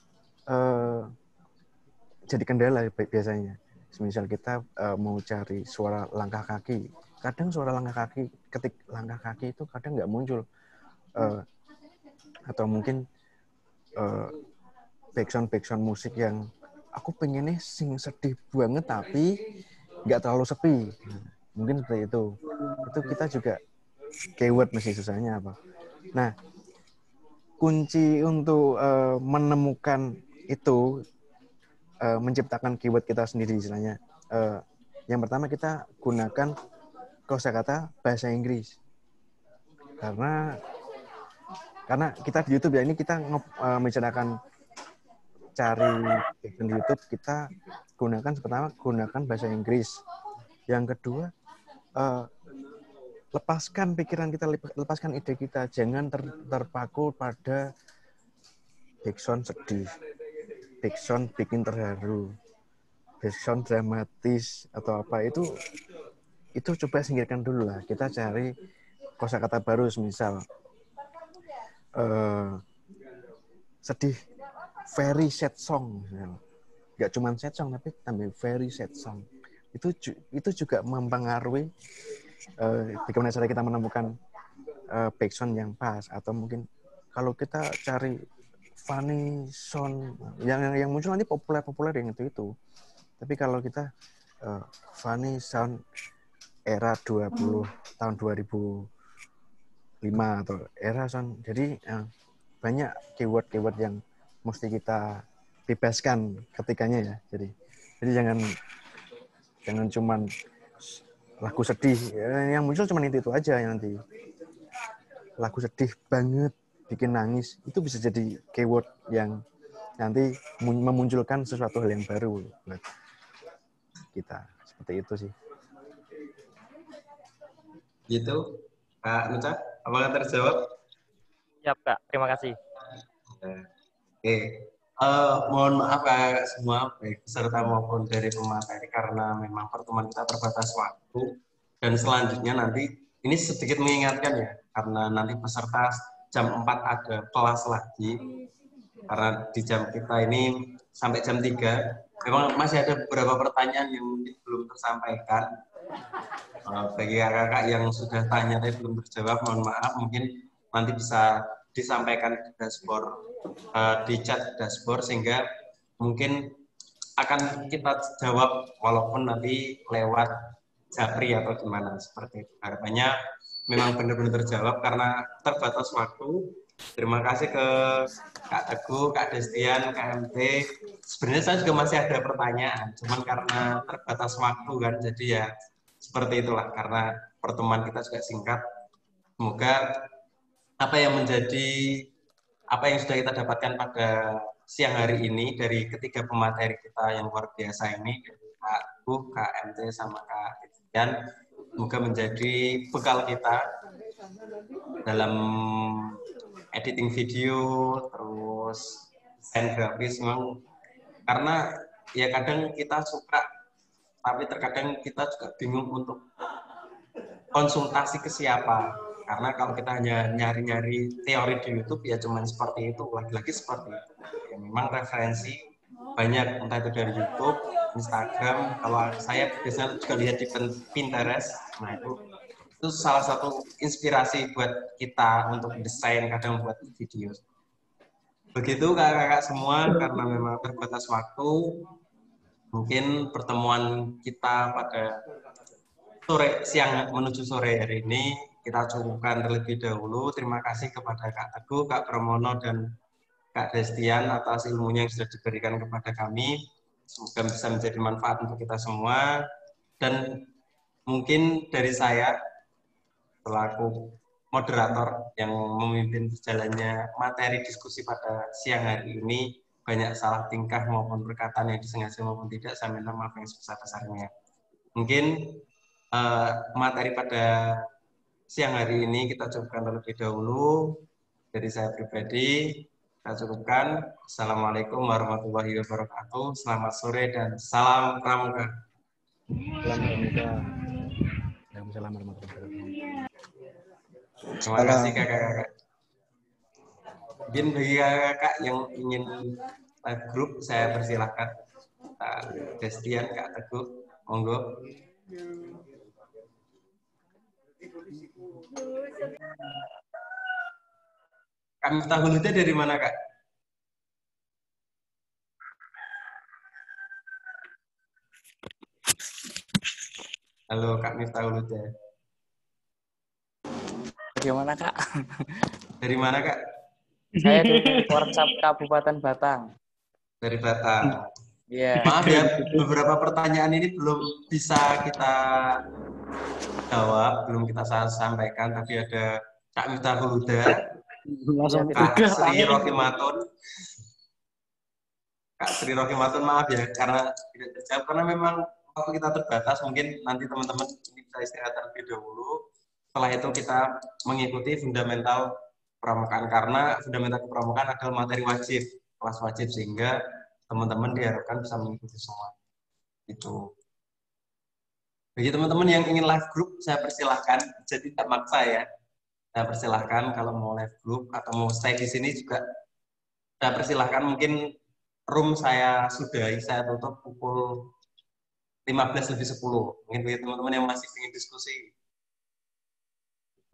jadi kendala biasanya. Misal kita mau cari suara langkah kaki, kadang suara langkah kaki, ketik langkah kaki itu kadang nggak muncul. Atau mungkin background musik yang aku pengennya sing sedih banget tapi nggak terlalu sepi, mungkin seperti itu kita juga keyword masih susahnya apa. Nah, kunci untuk menemukan itu menciptakan keyword kita sendiri istilahnya. Yang pertama kita gunakan kosakata bahasa Inggris, karena kita di YouTube ya, ini kita membicarakan cari di YouTube, kita gunakan bahasa Inggris. Yang kedua, lepaskan pikiran kita, lepaskan ide kita, jangan terpaku pada background sedih, background bikin terharu, background dramatis atau apa, itu coba singkirkan dulu lah. Kita cari kosakata baru, misal sedih, very sad song, nggak cuma sad song tapi tambah very sad song. Itu juga mempengaruhi bagaimana cara kita menemukan background yang pas. Atau mungkin kalau kita cari funny sound yang muncul nanti populer yang itu. Tapi kalau kita funny sound era tahun 2005 atau era jadi banyak keyword-keyword yang mesti kita bebaskan ketikanya ya. Jadi jangan cuman lagu sedih yang muncul cuman itu aja nanti. Lagu sedih banget bikin nangis itu bisa jadi keyword yang nanti memunculkan sesuatu hal yang baru buat kita. Seperti itu sih. Gitu, Kak Nuca, apakah terjawab? Siap, Kak. Terima kasih. Oke. Mohon maaf Kak semua, baik peserta maupun dari pemateri, karena memang pertemuan kita terbatas waktu. Dan selanjutnya nanti, ini sedikit mengingatkan ya, karena nanti peserta jam 4 ada kelas lagi. Karena di jam kita ini sampai jam 3, memang masih ada beberapa pertanyaan yang mungkin belum tersampaikan. Bagi kakak-kakak yang sudah tanya tapi belum terjawab, mohon maaf, mungkin nanti bisa disampaikan di dashboard, di chat dashboard, sehingga mungkin akan kita jawab walaupun nanti lewat japri atau gimana, seperti itu. Harapannya memang benar-benar terjawab karena terbatas waktu. Terima kasih ke Kak Teguh, Kak Destian, Kak MT. Sebenarnya saya juga masih ada pertanyaan, cuman karena terbatas waktu kan, jadi ya seperti itulah, karena pertemuan kita juga singkat. Semoga apa yang sudah kita dapatkan pada siang hari ini dari ketiga pemateri kita yang luar biasa ini, Kak Teguh, Kak MT, sama Kak Destian, semoga menjadi bekal kita dalam editing video, terus desain grafis, memang karena ya kadang kita suka, tapi terkadang kita juga bingung untuk konsultasi ke siapa. Karena kalau kita hanya nyari-nyari teori di YouTube ya cuman seperti itu, lagi-lagi seperti itu. Ya, memang referensi banyak, entah itu dari YouTube, Instagram. Kalau saya biasanya juga lihat di Pinterest, nah itu salah satu inspirasi buat kita untuk desain, kadang buat video. Begitu kakak-kakak semua, karena memang terbatas waktu, mungkin pertemuan kita pada siang menuju sore hari ini kita cukupkan terlebih dahulu. Terima kasih kepada Kak Teguh, Kak Pramono, dan Kak Destian atas ilmunya yang sudah diberikan kepada kami. Semoga bisa menjadi manfaat untuk kita semua. Dan mungkin dari saya selaku moderator yang memimpin berjalannya materi diskusi pada siang hari ini, banyak salah tingkah maupun perkataan yang disengaja maupun tidak, saya minta maaf yang sebesar-besarnya. Mungkin materi pada siang hari ini kita cukupkan terlebih dahulu. Dari saya pribadi, kita cukupkan. Assalamualaikum warahmatullahi wabarakatuh. Selamat sore dan salam pramuka. Waalaikumsalam warahmatullahi wabarakatuh. Terima kasih kakak-kakak. Mungkin bagi kakak yang ingin live group, saya persilahkan. Kak Destian, Kak Teguh, monggo. Kak Miftahul Huda dari mana, Kak? Halo, Kak Miftahul Huda. Bagaimana, Kak? Dari mana, Kak? Saya dari Warcap Kabupaten Batang. Dari Batang. Iya. Maaf ya, beberapa pertanyaan ini belum bisa kita jawab, belum kita sampaikan, tapi ada Kak Miftahul Huda, Kak Sri Rohimatun. Kak Sri Rohimatun, maaf ya, karena tidak terjawab, karena memang waktu kita terbatas, mungkin nanti teman-teman ini bisa istirahat terlebih dahulu. Setelah itu kita mengikuti fundamental pramukaan, karena fundamental pramukaan adalah materi wajib, kelas wajib, sehingga teman-teman diharapkan bisa mengikuti semua. Itu. Bagi teman-teman yang ingin live group, saya persilahkan. Jadi tidak maksa ya. Saya persilahkan kalau mau live group atau mau stay di sini juga. Saya persilahkan. Mungkin room saya sudahi, saya tutup pukul 15:10. Mungkin bagi teman-teman yang masih ingin diskusi.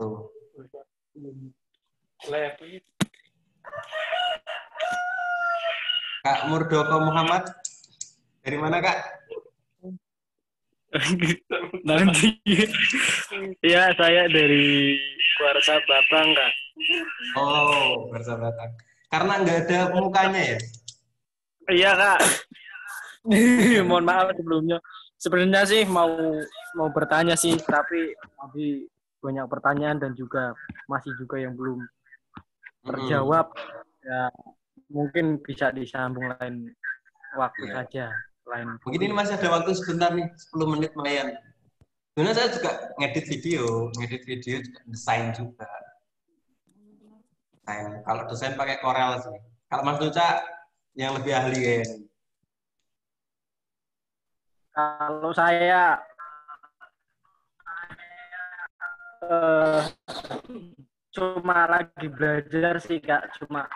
Tuh. Kak Murdoko Muhammad, dari mana Kak? Nanti. Ya, saya dari Warsa Batang, Kak. Oh, persahabatan. Karena nggak ada mukanya ya? Iya, Kak. Mohon maaf sebelumnya. Sebenarnya sih mau bertanya sih, tapi tadi banyak pertanyaan dan juga masih juga yang belum terjawab. Ya, mungkin bisa disambung lain waktu saja. Mungkin ini masih ada waktu sebentar nih, 10 menit lumayan. Sebenarnya saya juga ngedit video juga desain juga. Desain. Kalau desain pakai Corel sih. Kalau Mas Nuca yang lebih ahli kayaknya. Kalau saya cuma lagi belajar sih Kak, cuma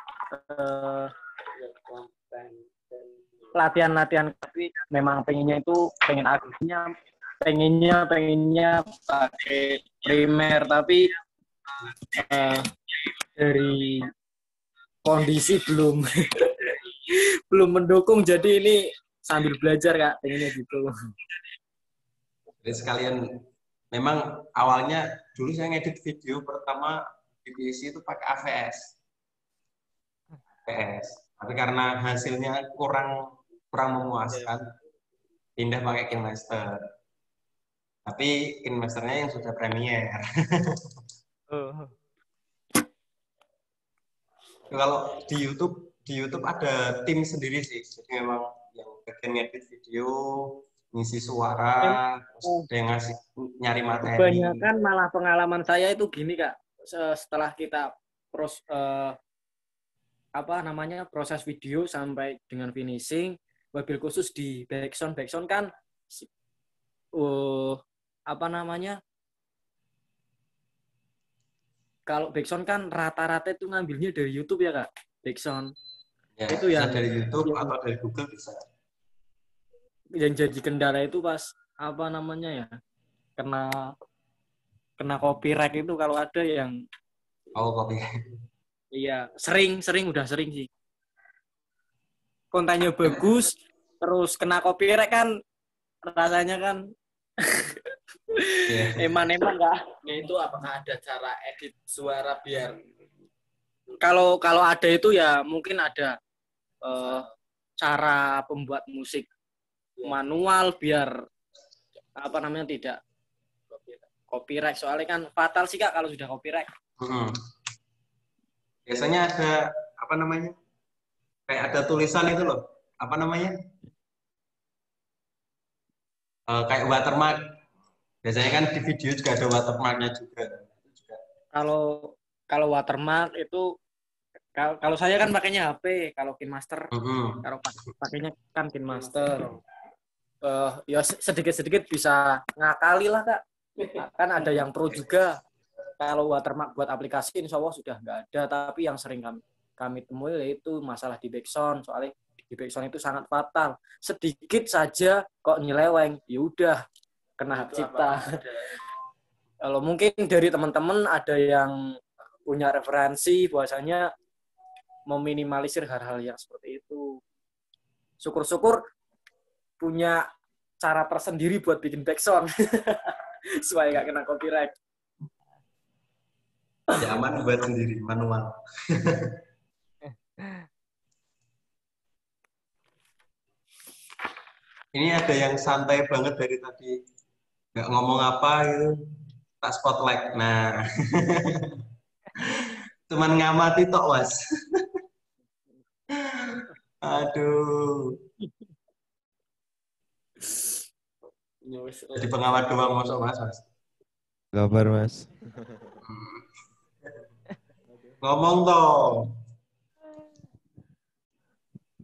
latihan-latihan, tapi memang pengennya pakai Premiere, tapi dari kondisi belum mendukung, jadi ini sambil belajar Kak, pengennya gitu. Jadi sekalian, memang awalnya dulu saya ngedit video pertama di PC itu pakai AVS. Tapi karena hasilnya kurang memuaskan, pindah pakai KineMaster. Tapi KineMasternya yang sudah Premiere. Kalau di YouTube ada tim sendiri sih. Jadi memang yang bagian ngedit video, ngisi suara, terus ada yang nyari materi. Kebanyakan malah pengalaman saya itu gini Kak, setelah kita proses video sampai dengan finishing, wabil khusus di backsound kan kalau backsound kan rata-rata itu ngambilnya dari YouTube ya Kak, backsound. Ya, itu ya dari YouTube atau dari Google bisa. Yang jadi kendala itu pas kena copyright itu, kalau ada yang copyright. Iya, udah sering sih. Kontennya bagus, terus kena copyright kan rasanya kan eman-eman Kak. Nah, itu apakah ada cara edit suara biar kalau ada itu ya mungkin ada cara pembuat musik manual biar tidak copyright, soalnya kan fatal sih Kak kalau sudah copyright. Biasanya ada kayak ada tulisan itu loh, kayak watermark. Biasanya kan di video juga ada watermarknya juga. Kalau watermark itu, kalau saya kan pakainya HP, kalau KineMaster, kalau pakainya kan KineMaster. Ya sedikit-sedikit bisa ngakali lah Kak. Kan ada yang pro juga. Kalau watermark buat aplikasi insya Allah sudah nggak ada, tapi yang sering kami temui yaitu masalah di backsound. Soalnya di backsound itu sangat fatal. Sedikit saja kok nyeleweng, ya udah kena hak cipta. Kalau mungkin dari teman-teman ada yang punya referensi bahwasanya meminimalisir hal-hal yang seperti itu. Syukur-syukur punya cara tersendiri buat bikin backsound supaya nggak kena copyright. Ya aman buat sendiri, manual. Ini ada yang santai banget dari tadi, nggak ngomong apa gitu, tak spotlight. Nah, cuman ngamati tok Was. Aduh. Jadi pengamat doang masuk Mas. Kabar Mas. Ngomong dong.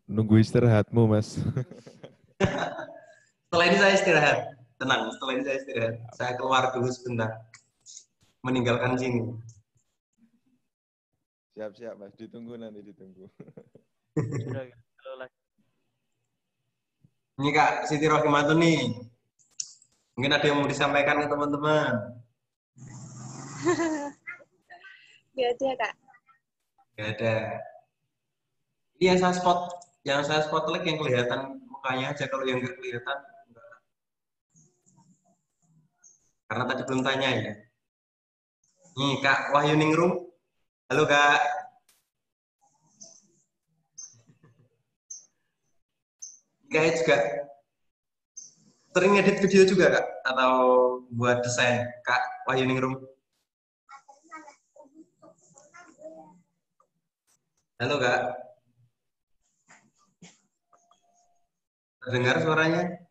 Nunggu istirahatmu Mas. Setelah ini saya istirahat. Tenang, setelah ini saya istirahat. Saya keluar dulu sebentar. Meninggalkan sini. Siap-siap Mas, ditunggu. Ini Kak Siti Rohimantun nih. Mungkin ada yang mau disampaikan ke teman-teman. Gak ada Kak. Gak ada. Ini yang saya spotlight yang kelihatan mukanya aja, kalau yang nggak kelihatan enggak. Karena tadi belum tanya ya. Nih Kak Wahyu Ningrum. Halo Kak. Kak juga sering edit video juga Kak? Atau buat desain Kak Wahyu Ningrum? Halo Kak. Dengar suaranya?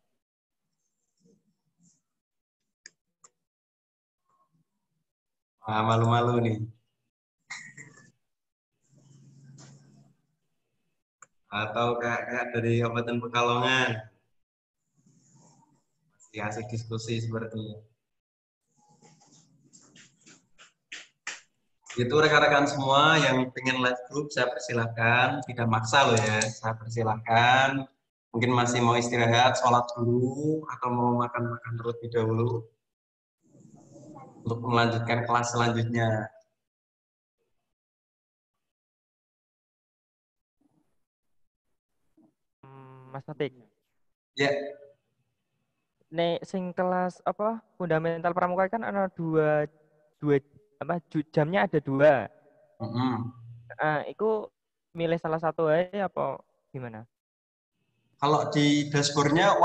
Ah, malu-malu nih. Atau kakak dari Kabupaten Pekalongan. Masih asik diskusi sepertinya. Itu rekan-rekan semua yang pengen live group, saya persilahkan. Tidak maksa loh ya, saya persilahkan. Mungkin masih mau istirahat, sholat dulu, atau mau makan-makan terlebih dahulu. Untuk melanjutkan kelas selanjutnya. Mas Tatik. Ya. Nek sing kelas apa fundamental pramuka kan ada dua jamnya ada 2. Itu milih salah satu aja apa gimana? Kalau di dashboardnya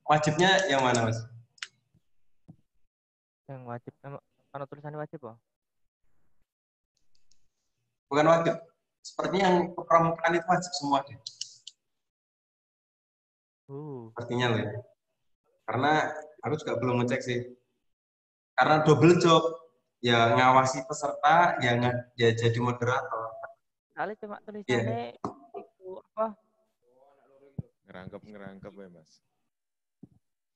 wajibnya yang mana Mas? Yang wajib, kalau tulisannya wajib oh? Bukan wajib. Sepertinya yang kepramukaan itu wajib semua deh. Sepertinya loh ya. Karena aku juga belum ngecek sih. Karena double job. Ya ngawasi peserta, ya jadi moderator. Kali cuma tulisannya itu apa? Ngerangkep ya Mas.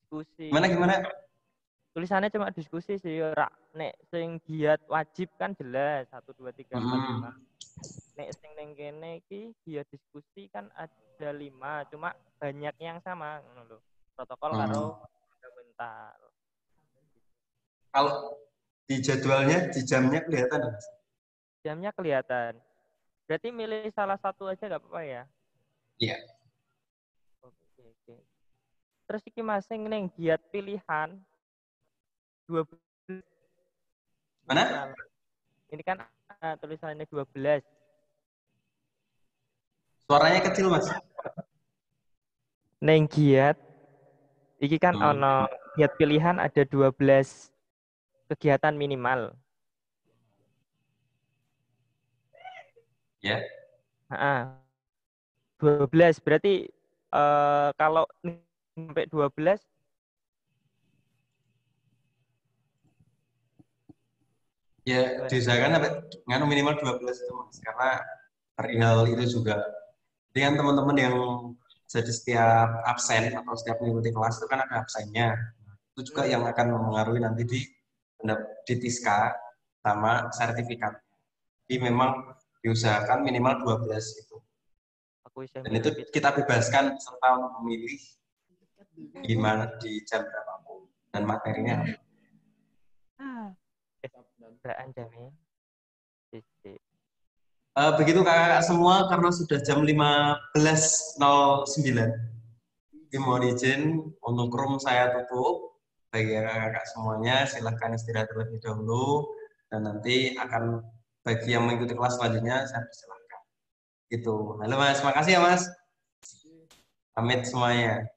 Diskusi. Gimana? Tulisannya cuma diskusi sih. Nek sing giat wajib kan jelas 1, 2, 3, 4, 5. Nek sing neng kene iki giat diskusi kan ada 5, cuma banyak yang sama ngono lho. Protokol karo fundamental. Kalau di jadwalnya, di jamnya kelihatan Mas? Jamnya kelihatan. Berarti milih salah satu aja nggak apa-apa ya? Iya. Oke. Terus iki Mas sing neng giat pilihan 12. Mana? Ini kan tulisannya 12. Suaranya kecil Mas. Neng giat iki kan ono giat pilihan ada 12 kegiatan minimal. Ya. 12 berarti kalau sampai 12 ya diusahakan sampai nganu minimal 12 itu Mas, karena perihal itu juga. Dengan teman-teman yang jadi setiap absen atau setiap mengikuti kelas itu kan ada absennya. Itu juga yang akan mempengaruhi nanti di TISKA sama sertifikat. Jadi memang diusahakan minimal 12 itu. Dan itu kita bebaskan serta untuk memilih gimana di jam berapapun dan materinya. Begitu kakak semua, karena sudah jam 15.09. Mohon izin untuk room saya tutup. Bagi kakak semuanya silahkan istirahat terlebih dahulu, dan nanti akan bagi yang mengikuti kelas selanjutnya saya persilahkan. Gitu. Halo Mas, makasih ya Mas. Pamit semuanya.